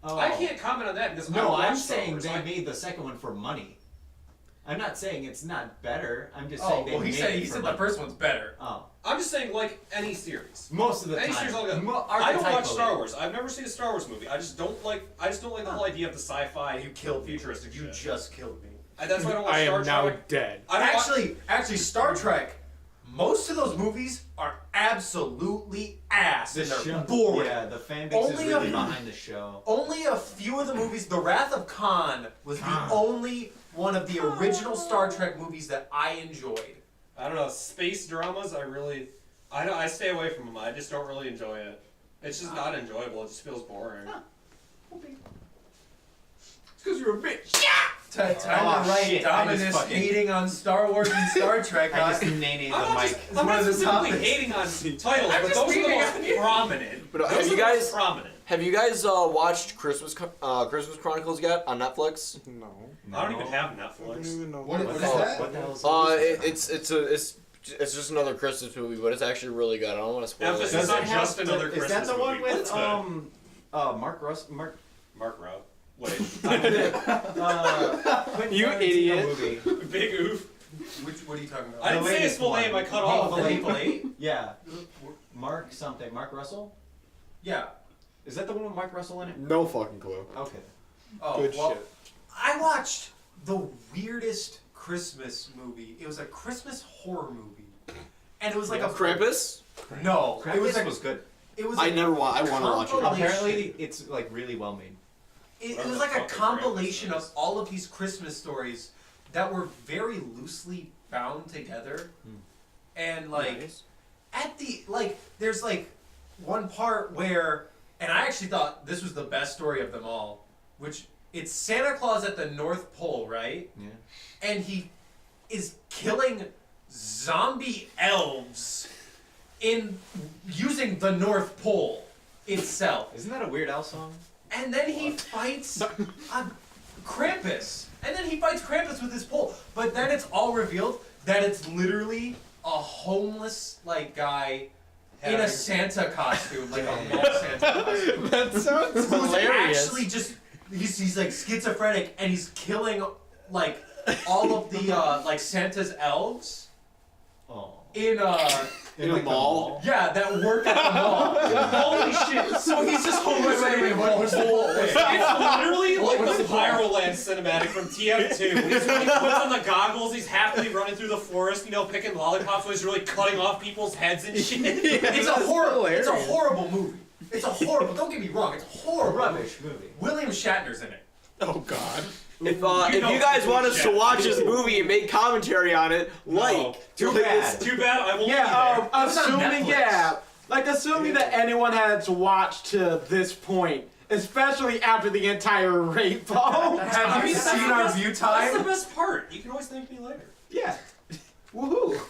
Oh. I can't comment on that because I No, I'm watched Star saying Wars. they made the second one for money. I'm not saying it's not better. I'm just saying they well, he made said it he for said like, the first one's better. Oh, I'm just saying, like any series. most of the Any time. series altogether. Mo- I don't watch archetypally. Star Wars. I've never seen a Star Wars movie. I just don't like the whole idea of the sci-fi. You killed me. futuristic You shit. just killed me. That's why I don't watch I Star am now Trek. dead. I don't watch- Actually, Star Trek. Most of those movies are absolutely ass The and they're show, boring. yeah, the fan base is Only really a- behind the show. Only a few of the movies. The Wrath of Khan was the only one of the original Star Trek movies that I enjoyed. I don't know, space dramas. I stay away from them. I just don't really enjoy it. It's just not enjoyable. It just feels boring. It's because you're a bitch. Time Oh, to write shit, I just Dominus fucking- hating on Star Wars and Star Trek. I just named the I'm not, mic. I'm one not of the specifically topics. hating on titles, I'm but just those are the beating most on you. prominent. But Those have are you the guys- most prominent? Have you guys watched Christmas Chronicles yet on Netflix? No. I don't even have I don't Netflix. even know. What is What that? What the hell is It's just another Christmas movie, but it's actually really good. I don't want to spoil Emphasis it. Does on it have just another Is Christmas that the one movie, but with it's good. Mark Mark Rowe. Wait. Quentin You Tarantino idiot. movie. Big oof. What are you talking about? I didn't say his latest full one. name. I cut off. The Hateful Eight? Yeah, Mark something. Mark Russell. Yeah. Is that the one with Mark Russell in it? No fucking clue. Okay. Oh, Good well, shit. I watched the weirdest Christmas movie. It was a Christmas horror movie, and it was like a Krampus? No, it was Krampus like was good. it was. I like- want to watch it. Compilation. Apparently, it's like really well made. It was like a compilation of all of these Christmas stories that were very loosely bound together, and like Nice. at the there's like one part where, and I actually thought this was the best story of them all, which it's Santa Claus at the North Pole, right? Yeah. And he is killing zombie elves in using the North Pole itself. Isn't that a Weird Al song? And then he fights Krampus. And then he fights Krampus with his pole. But then it's all revealed that it's literally a homeless guy in a Santa costume, like a mall Santa costume. That sounds Who's hilarious. actually just he's like schizophrenic and he's killing like all of the Santa's elves Oh. in In a mall? yeah, that work at the mall. Holy shit! So he's just homeless. Wait, what was the It's literally like the Pyroland cinematic from TF2. He's when he puts on the goggles, he's happily running through the forest, picking lollipops while he's really cutting off people's heads and shit. It's a horrible. It's a horrible movie. It's a horrible. Don't get me wrong. It's a horrible. Rubbish movie. William Shatner's in it. Oh God. If you guys want us to watch this movie and make commentary on it, Too bad. Too bad I won't Yeah, be there. It's on assuming Netflix. assuming that anyone has watched to this point, especially after the entire rape poem. Have you seen our view That's time? the best part. You can always thank me later. Yeah. Woohoo!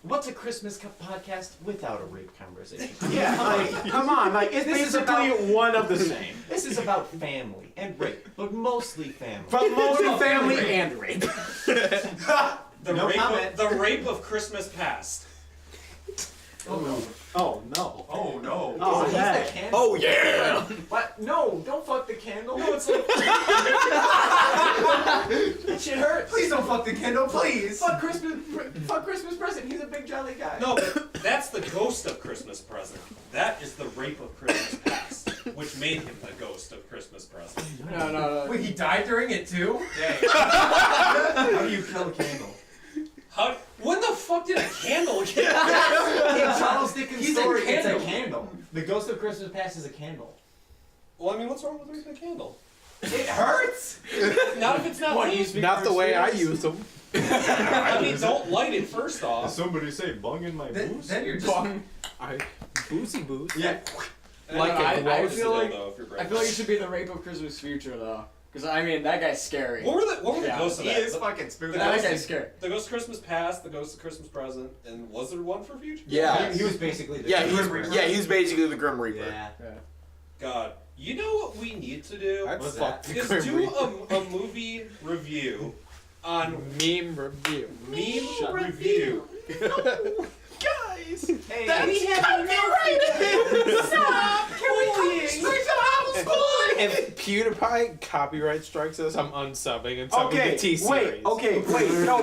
What's a Christmas podcast without a rape conversation? Yeah, come on, it's This is basically about- one of the same. This is about family and rape, but mostly family. But mostly family and rape. No comment. The rape of Christmas past. Oh no. Oh no. Oh, Is it that. the candle? Oh yeah! What? No, don't fuck the candle. No, it's like That shit hurts. Please don't fuck the candle, please. Fuck Christmas present. He's a big jolly guy. no, but that's the ghost of Christmas present. That is the rape of Christmas past, which made him the ghost of Christmas present. No. Wait, he died during it too? Dang. How do you kill a candle? When the fuck did a candle get? In Charles Dickens' He's a story, it's a candle. candle. The ghost of Christmas past is a candle. Well, I mean, what's wrong with raising a candle? It hurts. Not if it's not What, lit. you speak Not the for way I experience? use them. I mean, don't light it first off. Somebody say bung in my Then you're just. I boozy booze. Yeah. Like I feel like I I feel like it should be the rape of Christmas future though, because I mean that guy's scary. What were the Yeah. ghosts of He that? is fucking spooky. That guy's scary. The ghost of Christmas past, the ghost of Christmas present, and was there one for future? Yeah. He was basically the He's basically the Grim Reaper. Yeah. God, you know what we need to do? I'd What's fuck that? the Is Grim do Reaper. a movie review on Meme review. meme review. Guys! Hey, That's copyrighted! Stop! Can we copy straight to the house? If PewDiePie copyright strikes us, I'm unsubbing and subbing Okay, the T-Series. wait, no,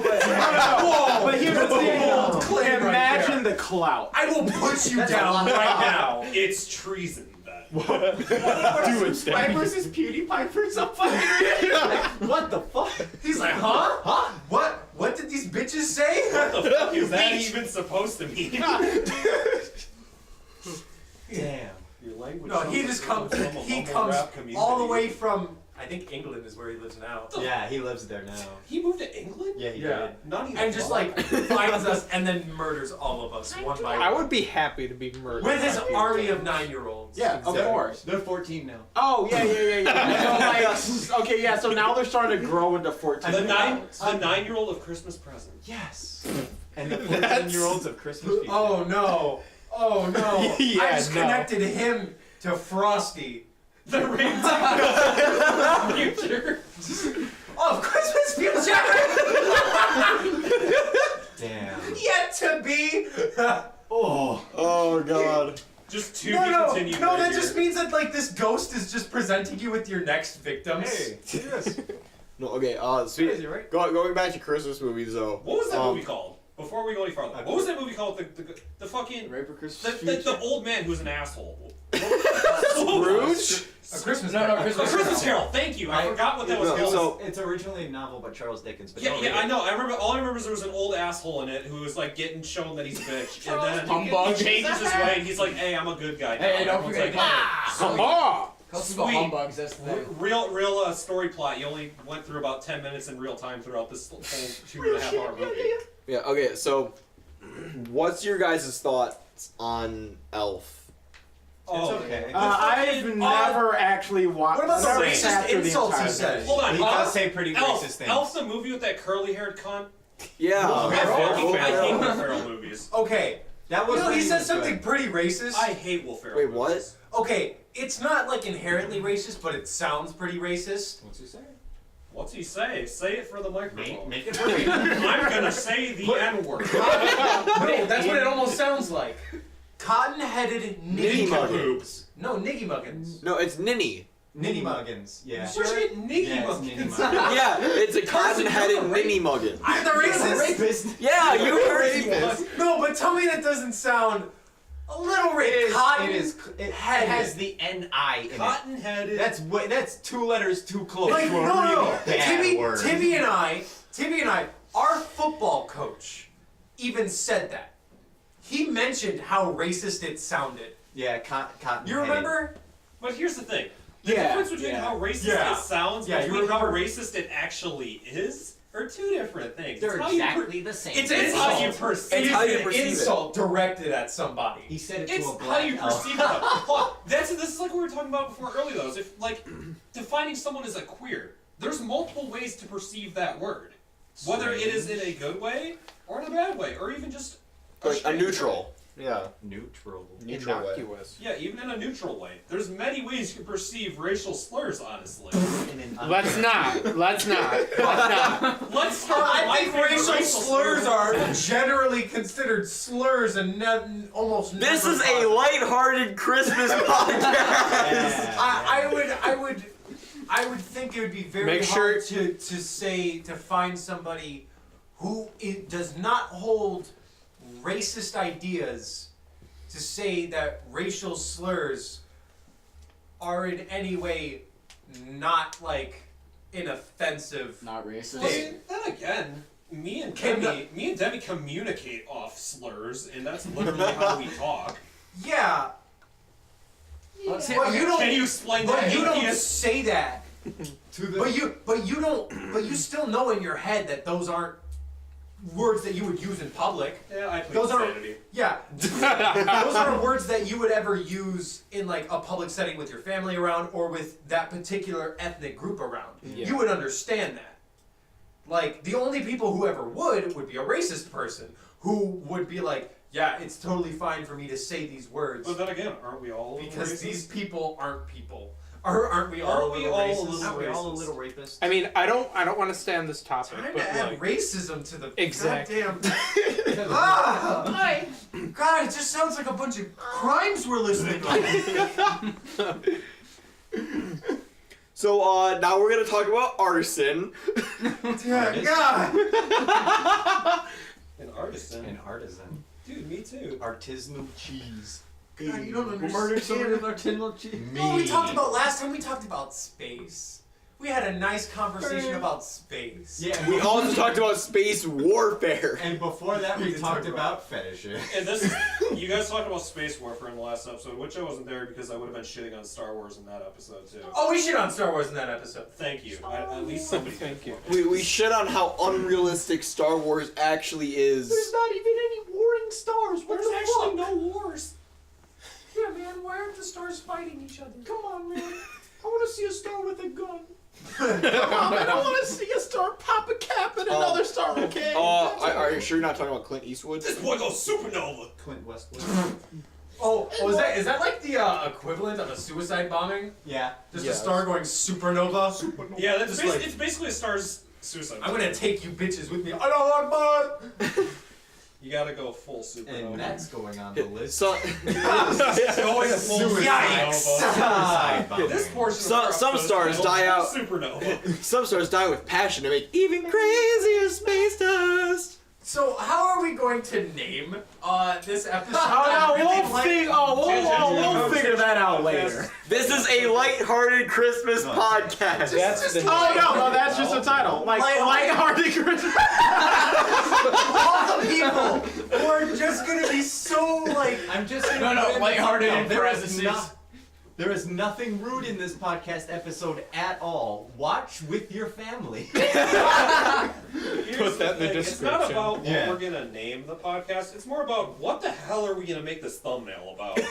but here's the thing. Claim right Imagine the clout. I will put you down right now. It's treason then. Do it, Stan. versus PewDiePie for some fucking reason. What the fuck? He's like, huh? Huh? What did these bitches say? What the fuck is that even supposed to mean? Damn. Your language. No, he sounds just like comes. you're from a He mumble comes rap community. all the way from. I think England is where he lives now. Yeah, he lives there now. He moved to England? Yeah, he Yeah. did. Not even. And just like finds us and then murders all of us one by one. I would be happy to be murdered. With his by PewDiePie. army of 9-year-olds. Yeah, of course. They're 14 now. Oh, yeah. So, like, okay, yeah, so now they're starting to grow into 14. The 9-year-old of Christmas present. Yes. And the 14-year-olds of Christmas future. Oh no. Oh no. Yeah, I just no. connected him to Frosty. The reindeer future. Of Christmas future! Damn. Yet to be! Oh god. Just to No, be continued. that right just here. means that like this ghost is just presenting you with your next victims. Hey, see this. No, okay, sweet. Crazy, right? Going back to Christmas movies though. What was that movie called? Before we go any farther, I what was that movie called? The fucking Raper Christmas the old man who's an asshole. Scrooge? A Christmas No, Carol. Christmas Carol. Thank you. I forgot what that was called. So- It's originally a novel by Charles Dickens. But don't Yeah, read I it. know. I remember. All I remember is there was an old asshole in it who was like getting shown that he's a bitch, and then Humbug. he changes his way, and he's like, "Hey, I'm a good guy." Now. Hey, don't Everyone's forget. like, Oh! Sweet. Humbugs, that's the thing. real story plot. You only went through about 10 minutes in real time throughout this whole 2.5 hour movie. Yeah, okay, so what's your guys' thoughts on Elf? Oh, It's okay. I've never actually watched. What about the never racist sat through the insults he entire said? thing. Hold on. He does say pretty Elf, racist things. Elf, the movie with that curly-haired cunt. Yeah. I Will hate Will Ferrell movies. Okay. That was You know, when he said was something good. pretty racist. I hate Will Ferrell. Wait, movies. what? Okay, it's not like inherently racist, but it sounds pretty racist. What's he say? What's he say? Say it for the microphone. Make it work. I'm gonna say the N-word. No, that's what it almost sounds like. Cotton-headed Niggy niggy muggins. No, niggy muggins. No, it's Ninny. Ninny Muggins. Yeah. Where's it Niggy Yeah, it's Muggins? Ninny Muggins. Yeah, it's a cotton-headed Ninny muggin. I'm the racist? Rapist. Yeah, you heard No, but tell me that doesn't sound a little racist. Cotton It has the N-I in it. Cotton-headed. That's 2 letters too close Like, to a no. real bad word. Timmy and I, our football coach even said that. He mentioned how racist it sounded. Yeah, cotton. You remember? But here's the thing. The Yeah, difference between yeah. how racist Yeah. it sounds Yeah, you between how remember? racist it actually is are two different things. They're It's how you exactly the same. It's how you perceive It's how you it. perceive it. Insult directed at somebody. He said it It's to a how black you elf. perceive it. Well, this is like what we were talking about before earlier, though. Is if like defining someone as a queer, there's multiple ways to perceive that word, whether it is in a good way or in a bad way, or even just like a strange neutral. way. Yeah. Neutral. Neutral way. Innocuous. Yeah, even in a neutral way. There's many ways you can perceive racial slurs, honestly. Let's not. Let's not. Let's start with I my think favorite racial slurs are generally considered slurs and almost never. This is a positive. lighthearted Christmas podcast. I would think it would be very Make sure- hard to find somebody who does not hold racist ideas to say that racial slurs are in any way not like an offensive. Not racist. Hey. Then again, me and Can Demi communicate off slurs, and that's literally how we talk. Yeah. Let's say- But you don't. Can you explain But that? you don't atheist? say that. To the But you don't. But you still know in your head that those aren't words that you would use in public. Yeah, I plead Those are. insanity. Yeah. Those aren't words that you would ever use in like a public setting with your family around or with that particular ethnic group around. Yeah. You would understand that. Like the only people who ever would be a racist person who would be like, yeah, it's totally fine for me to say these words But then again, aren't we all a little because racist? these people aren't people. Aren't we all Aren't a we little all a racist? little Aren't we all a racist? little rapists? I mean, I don't want to stay on this topic, Trying but to add like, racism to the Exactly. goddamn. God, it just sounds like a bunch of crimes we're listening to. So now we're gonna talk about artisan. God. An artisan. An artisan. Dude, me too. Artisanal cheese. God, you don't Who murdered somebody with understand. our tin cheese? Oh, we talked about last time. We talked about space. We had a nice conversation about space. Yeah, We also talked about space warfare. and before that we did talked talk about fetishes. And this, you guys talked about space warfare in the last episode, which I wasn't there because I would have been shitting on Star Wars in that episode too. Oh, we shit on Star Wars in that episode. Thank you. At least somebody. Thank you. We shit on how unrealistic Star Wars actually is. not even any warring stars. What There's the actually fuck? no wars. Yeah, man. Why aren't the stars fighting each other? Come on, man. I want to see a star with a gun. Come on, man. I want to see a star pop a cap and another star. Okay. Are you sure you're not talking about Clint Eastwood? This boy goes supernova. Clint Westwood. Oh, is that like the equivalent of a suicide bombing? Yeah. Just Yes. a star going supernova? Yeah, that's Just like- it's basically a star's suicide. I'm gonna take you bitches with me. I don't like mud. You gotta go full supernova. And that's going on the list. So, Going full Yikes. Suicide bombing. This portion Some- of our some episode stars is die out. Supernova. some stars die with passion to make even crazier space dust. So how are we going to name this episode? Oh no, we'll Tangentially figure that out later. This is a lighthearted Christmas No. podcast. That's the Oh no, that's just the title. Like lighthearted Christmas. all the people who are just gonna be so like. I'm just gonna No, put in lighthearted the- in there is parentheses. There is nothing rude in this podcast episode at all. Watch with your family. Here's Put that in the thing, It's not description. about what Yeah. we're gonna name the podcast. It's more about what the hell are we gonna make this thumbnail about. So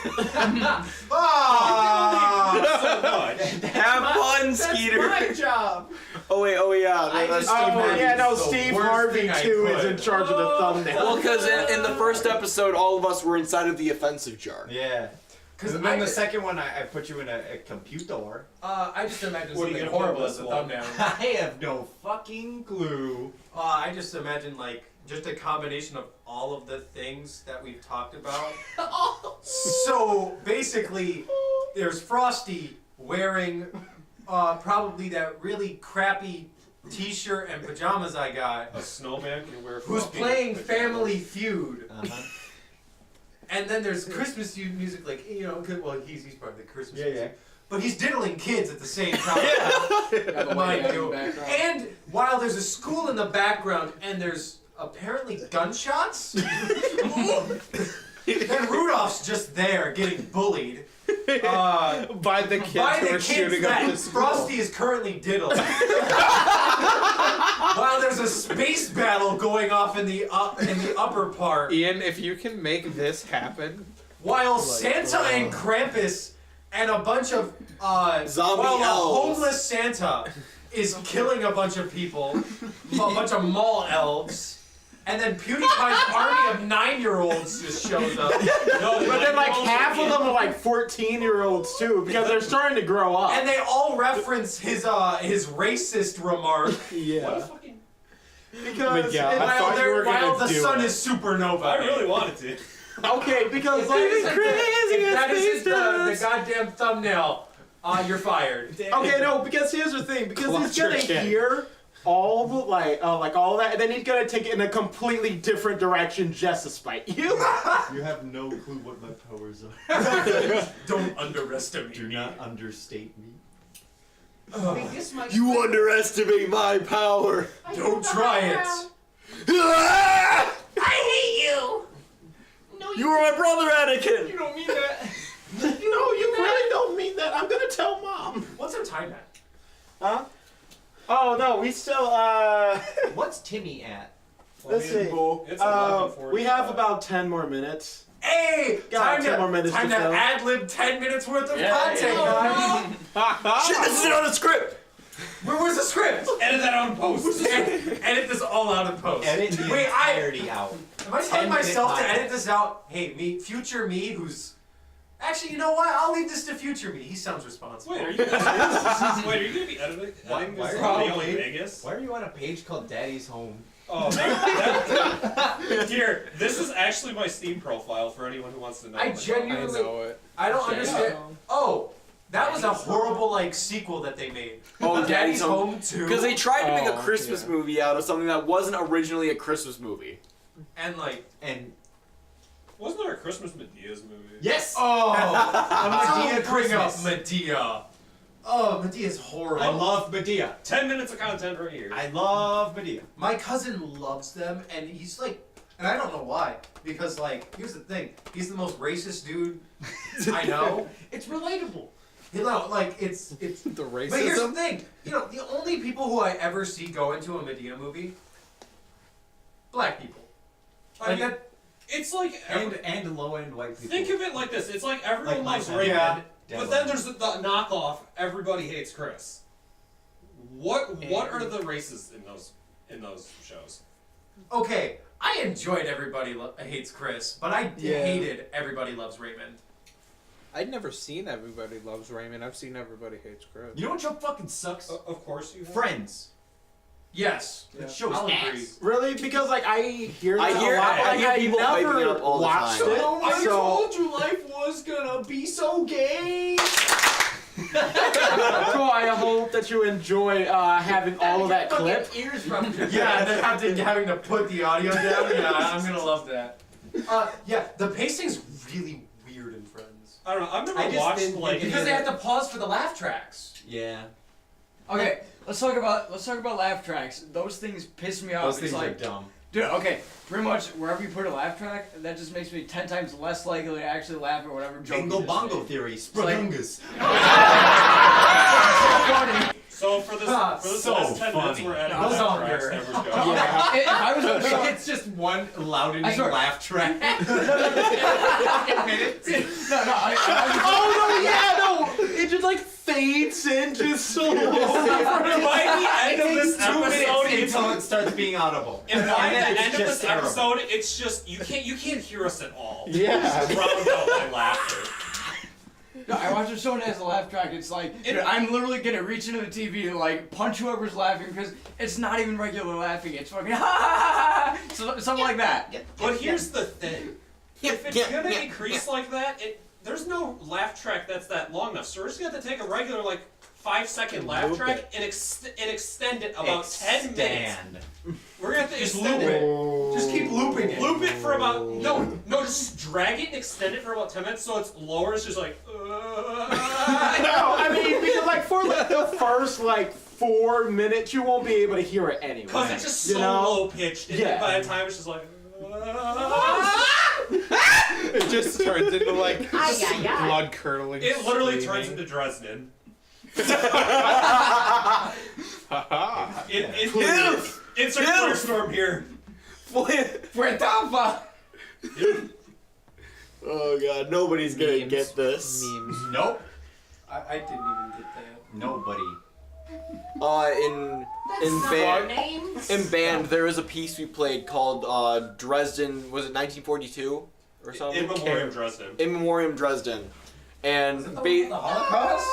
much. Have fun, Skeeter. My job. Oh yeah. That's Steve Oh Harvey. yeah, no, The Steve worst Harvey thing I too is could. in charge of the thumbnail. Well, because in the first episode, all of us were inside of the offensive jar. Yeah. Because And then the second one, I put you in a computer. I just imagine What are you something gonna put horrible on as this a one? thumbnail. I have no fucking clue. I just imagine like just a combination of all of the things that we've talked about. So basically, there's Frosty wearing probably that really crappy T-shirt and pajamas I got, A snowman can wear. who's fucking playing pajamas. Family Feud. Uh-huh. And then there's Christmas music, like, you know, well, he's part of the Christmas Yeah, music. But he's diddling kids at the same time. Yeah, the Mind white you. background. And while there's a school in the background and there's apparently gunshots, and Rudolph's just there getting bullied. By the kids By who the are kids shooting up that the school. Frosty is currently diddling. While there's a space battle going off in the upper part. Ian, if you can make this happen, While Santa and Krampus and a bunch of Zombie while a elves. homeless Santa is killing a bunch of people, a bunch of mall elves, and then PewDiePie's army of 9-year-olds just shows up. No, But then like half of them are like 14-year-olds too, because they're starting to grow up. And they all reference his racist remark Yeah. Because Miguel, I while, thought you were gonna while the do sun it. is supernova. I really wanted to. okay, because If like that isn't the goddamn thumbnail, you're fired. okay, no, because here's the thing, because he's Clutch your gonna kid. hear all the like all that, and then he's gonna take it in a completely different direction just to spite you. You have no clue what my powers are. Don't underestimate Do me. not understate me. You underestimate my power. Don't try it. I hate you. You were my brother, Anakin. You don't mean that. No, you really don't mean that. I'm gonna tell Mom. What's our time at? Huh? Oh no, we still What's Timmy at? let's see. It's We have about 10 more minutes. Hey! Got 10 more minutes time to to fill. ad-lib 10 minutes worth of Yeah, content, yeah. guys. Shit, this is not a script. Where's the script? Edit that on post. Edit this all out in post. Edit the Wait, entirety out. am I 10 telling myself to minute edit this out? Hey, me, future me, who's... Actually, you know what? I'll leave this to future me. He sounds responsible. Wait, are you gonna be editing this Why video are in you- Vegas? Why are you on a page called Daddy's Home? Oh, here, this is actually my Steam profile for anyone who wants to know. I I genuinely... know it. I don't understand. Oh, That was a horrible like sequel that they made. Oh, Daddy's Home 2. Because they tried to make a Oh, Christmas yeah. movie out of something that wasn't originally a Christmas movie. And like Wasn't there a Christmas Medea's movie? Yes. oh, Medea don't bring up Christmas. Medea. Oh, Medea's horrible. I love Medea. 10 minutes of content right here. I love Medea. My cousin loves them, and he's like, and I don't know why, because like, here's the thing, he's the most racist dude I know. It's relatable. You know, like it's. The racism. But here's the thing, you know, the only people who I ever see go into a Medea movie, black people. I Like mean, that. it's like And low end white people. think of it like this. It's like everyone Like loves my Raymond, family. but Yeah. then there's the knockoff. Everybody hates Chris. What are the races in those shows? Okay, I enjoyed Everybody Hates Chris, but I Yeah. hated Everybody Loves Raymond. I'd never seen Everybody Loves Raymond. I've seen Everybody Hates Chris. You know what show fucking sucks? Of course you. Have. Friends. Yes, That show's I'll ass. agree. Really? Because like I hear I that hear- a lot. I Like, hear people hyping never it up all the watched time. it. I so told you life was gonna be so gay. so I hope that you enjoy having all of that clip. Ears from yeah, and then having to put the audio down. Yeah, I'm gonna love that. Yeah, the pacing's really weird in Friends. I don't know. I've I never just watched didn't like think Because they have to pause for the laugh tracks. Yeah. Okay, let's talk about laugh tracks. Those things piss me off. Those It's things are like, dumb. dude, okay, pretty much wherever you put a laugh track, that just makes me 10 times less likely to actually laugh at whatever joke Bingo you just bongo made. theory. like- Spragungus. So for this so last 10 minutes, funny. we're adding Those laugh are tracks good. to every show. Yeah. If I was It's just one loudening I swear. laugh track. no, Oh no! Yeah, no! It just like fades in just so By the end of this episode, until it starts being audible. and by the it's end of just this terrible. episode, it's just you can't hear us at all. Yeah. Drowned out by laughter. No, I watch a show and it has a laugh track. It's like, dude, I'm literally gonna reach into the TV and like punch whoever's laughing because it's not even regular laughing. It's fucking ha ha ha ha. So, something like that. But here's the thing: if it's gonna increase like that, there's no laugh track that's that long enough. So we're just gonna have to take a regular 5-second laugh Loop track and extend it about 10 minutes. We're gonna have to Just extend loop it. it. Just keep looping it. Loop it for about no, just drag it and extend it for about 10 minutes so it's lower. It's just like. No, I mean because like for like the first like 4 minutes you won't be able to hear it anyway. Because it's just You so know? low pitched, and Yeah. by the time it's just like. It just turns into like blood curdling. It literally turns into Dresden. It's a clear storm here. Fuertapa. Oh god, nobody's gonna Memes. get this. Memes. Nope. I didn't even get that. Nobody. In band, there was a piece we played called Dresden. Was it 1942 or something? In Memoriam Dresden. In Memoriam Dresden, and The Holocaust?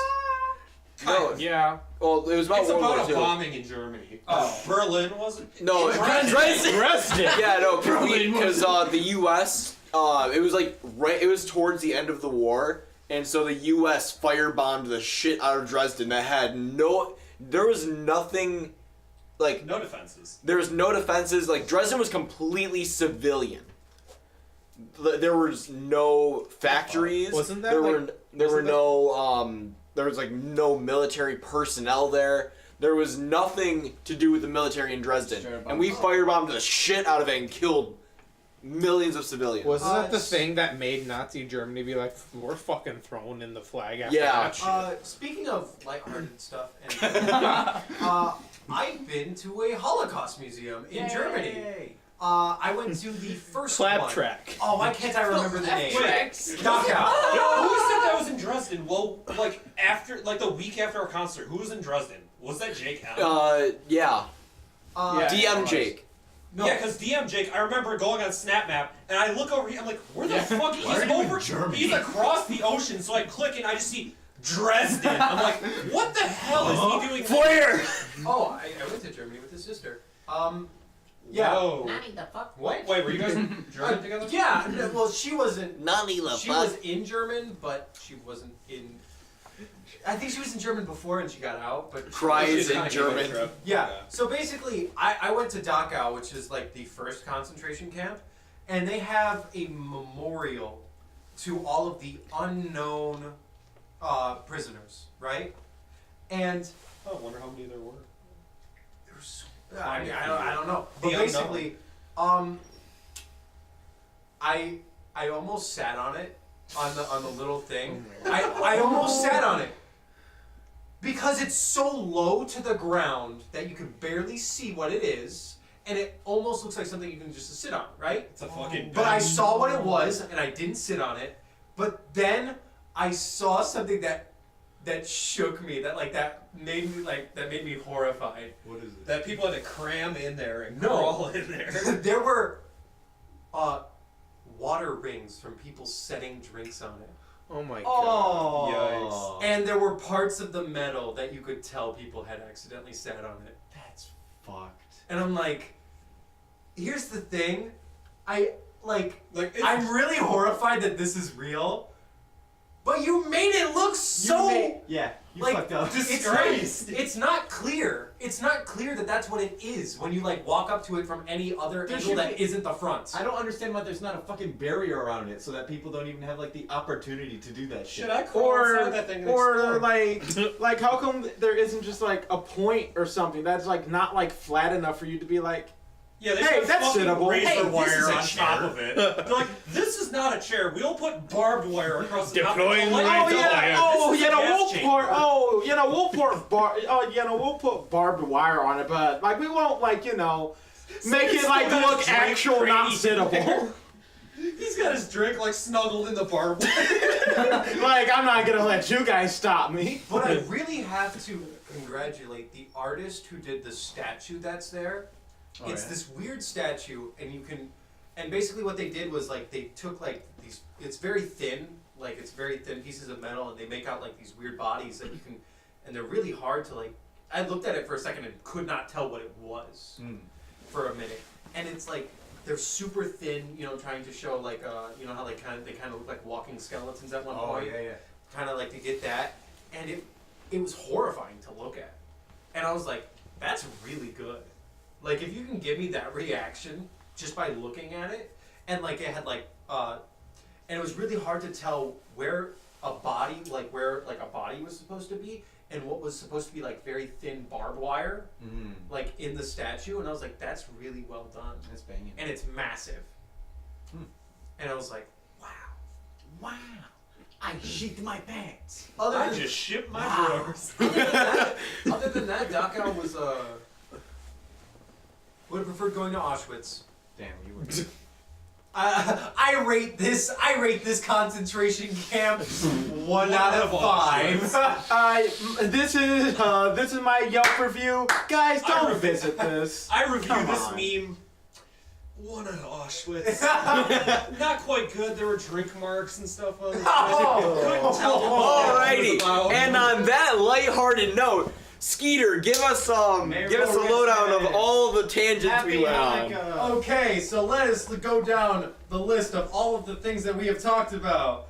no, Yeah. well, it was about It's World about a War II. bombing in Germany. Oh. Berlin wasn't. No, Dresden. Dresden. Yeah, no, because the U.S. It was like it was towards the end of the war, and so the U.S. firebombed the shit out of Dresden. That had there was nothing, like No defenses. there was no defenses. Like Dresden was completely civilian. There was no factories. Wasn't that there like- were there were no there was like no military personnel there. There was nothing to do with the military in Dresden, Straight up and we firebombed the shit out of it and killed millions of civilians. Wasn't that the it's- thing that made Nazi Germany be like, we're fucking throwing in the flag after Yeah. that shit? Speaking of lighthearted stuff, and I've been to a Holocaust museum in Germany. I went to the first one. Claptrack. Oh, why can't I remember the name? Wait. Knockout. Who said that was in Dresden? Well, the week after our concert, who was in Dresden? Was that Jake Allen? Yeah. Yeah. DM Jake. No. Yeah, because DM Jake, I remember going on SnapMap, and I look over here, I'm like, where the fuck? He's Why are you in over, Germany? he's across the ocean, so I click and I just see Dresden. I'm like, what the hell is he doing? Flair! Oh, I went to Germany with his sister. Yeah. Whoa. Nanny the fuck? Wait, were you guys in German together? Yeah. No, well, she wasn't. Nani la She was in German, but she wasn't in. I think she was in German before and she got out, but Cries in German. Yeah. So basically, I went to Dachau, which is like the first concentration camp, and they have a memorial to all of the unknown prisoners, right? And I wonder how many there were. there's, I don't know. The But basically, I almost sat on it on the little thing. I almost sat on it. Because it's so low to the ground that you can barely see what it is, and it almost looks like something you can just sit on, right? It's a fucking. But I saw what it was, and I didn't sit on it. But then I saw something that shook me, that made me horrified. What is it? That people had to cram in there and No. crawl in there. There were water rings from people setting drinks on it. Oh my god. Oh. Yikes. And there were parts of the metal that you could tell people had accidentally sat on it. That's fucked. And I'm like, here's the thing. I'm it's- really horrified that this is real. But you made it look so You like fucked up. it's not clear. It's not clear that that's what it is when you like walk up to it from any other There angle should that be- isn't the front. I don't understand why there's not a fucking barrier around it so that people don't even have like the opportunity to do that shit. Should I crawl Or, inside that thing and or explore? like how come there isn't just like a point or something that's like not like flat enough for you to be like, Yeah, they Hey, should that's fucking sittable. razor Hey, this wire is a on top chair. of it. They're like, this is not a chair. We'll put barbed wire across the top. Deploying of it. razor oh yeah, wire. oh This is you a know gas we'll chamber. put oh you know we'll put we'll put barbed wire on it, but like we won't like make it like Someone's look drink actual not crazy sittable. He's got his drink like snuggled in the barbed wire. Like I'm not gonna let you guys stop me. But I really have to congratulate the artist who did the statue that's there. It's this weird statue, and basically what they did was like they took like these. It's very thin pieces of metal, and they make out like these weird bodies that you can, and they're really hard to like. I looked at it for a second and could not tell what it was for a minute, and it's like they're super thin, trying to show like how they kind of look like walking skeletons at one point. Kind of like to get that, and it was horrifying to look at, and I was like, that's really good. Like if you can give me that reaction just by looking at it, and like it had like and it was really hard to tell where a body was supposed to be and what was supposed to be like very thin barbed wire like in the statue, and I was like, that's really well done. That's banging. And it's massive. And I was like, wow. I shit my pants. I just shipped my drawers. Other than that, Dachau was would have preferred going to Auschwitz. Damn, you were. I rate this concentration camp 1 out of 5. This is my Yelp review. Guys, don't visit this. I review Come this on. meme. 1 out of Auschwitz. Not quite good. There were drink marks and stuff on it. Couldn't tell what it was Alrighty, about. and on that lighthearted note, Skeeter, give us a lowdown of all the tangents we went on. Okay, so let us go down the list of all of the things that we have talked about.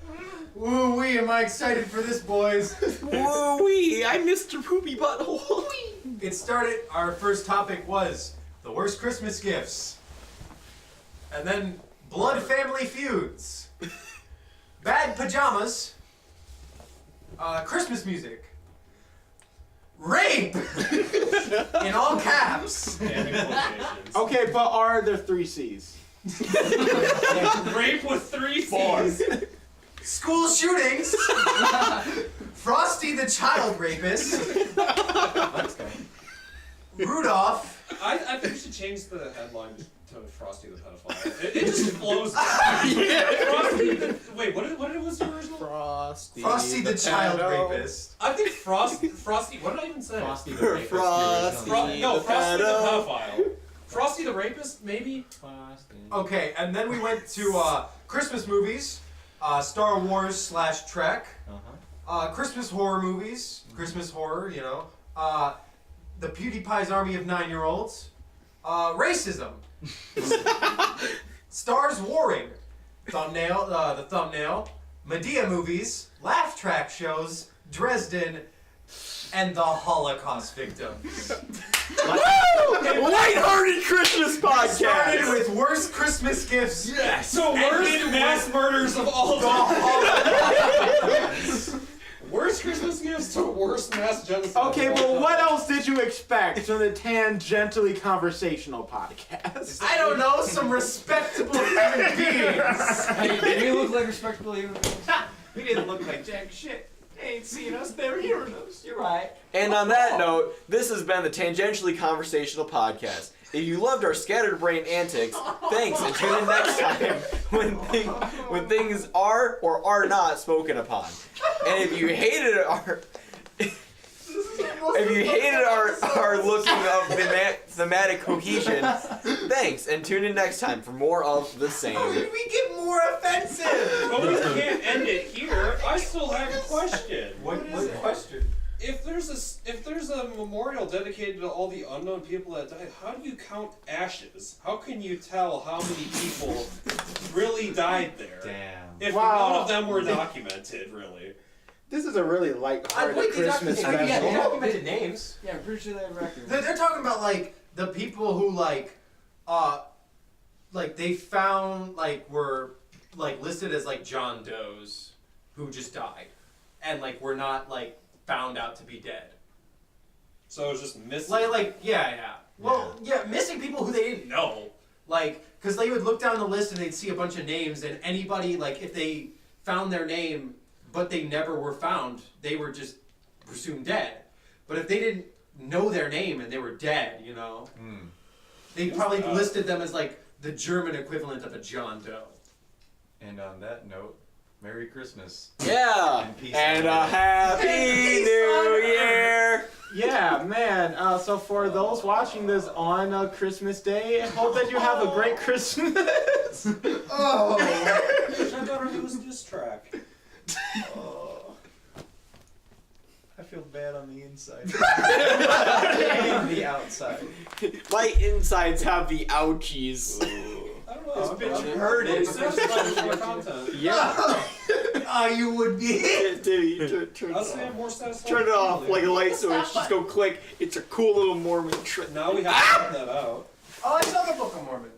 Woo-wee, am I excited for this, boys. Woo-wee, I missed a poopy butthole. It started, our first topic was the worst Christmas gifts. And then blood family feuds. Bad pajamas. Christmas music. Rape! In all caps. Okay, but are there 3 C's? Rape with 3 C's. School shootings. Frosty the child rapist. Rudolph. I think we should change the headline to Frosty the pedophile. It just flows. Frosty the, wait, what was the original? Frosty the child rapist. I think Frosty. What did I even say? Frosty the rapist. Frosty. Frosty the pedophile. Frosty the rapist, maybe. Okay, and then we went to Christmas movies, Star Wars / Trek, Christmas horror movies, Christmas horror, the PewDiePie's Army of 9-Year-Olds, racism, stars warring, the thumbnail, Medea movies, laugh track shows, Dresden, and the Holocaust victims. Lighthearted Christmas Started podcast. with worst Christmas gifts. Yes. So worst mass murders of all time. Worst Christmas gifts to worst mass genocide. Okay, of all well, time. what else did you expect from the Tangentially-Conversational Podcast? I don't know, some respectable human beings. Hey, do we look like respectable human beings? We didn't look like jack shit. They ain't seeing us, they're hearing us. You're right. And on that note, this has been the Tangentially Conversational Podcast. If you loved our scattered brain antics, thanks, and tune in next time when things are or are not spoken upon. And if you hated our our looking of thematic cohesion, thanks, and tune in next time for more of the same. How did we get more offensive? But we can't end it here. I still have a question. What question? If there's a memorial dedicated to all the unknown people that died, how do you count ashes? How can you tell how many people really died there? Damn. If Wow. none of them were documented, really. This is a really lighthearted Christmas Yeah, special. they documented names. Yeah, I'm pretty sure they have records. They're talking about like the people who like they found were listed as like John Does who just died, and were not found out to be dead. So it was just missing. Well, missing people who they didn't know, because they would look down the list and they'd see a bunch of names, and anybody if they found their name but they never were found, they were just presumed dead. But if they didn't know their name and they were dead, they probably listed them as the German equivalent of a John Doe. And on that note, Merry Christmas. Yeah, And peace and on a earth. happy Peace New on earth. Year. Yeah, man. So for those watching this on Christmas Day, I hope that you have a great Christmas. Oh! I better lose this track. I feel bad on the inside. And the outside. My insides have the ouchies. I don't know. This bitch heard it. It's just more content. Yeah. You would be. Dude, turn I'll it say I'm off. more satisfied. Turn it off like a light switch. Just go click. It's a cool little Mormon trick. Now we have to find that out. Oh, I saw the Book of Mormon.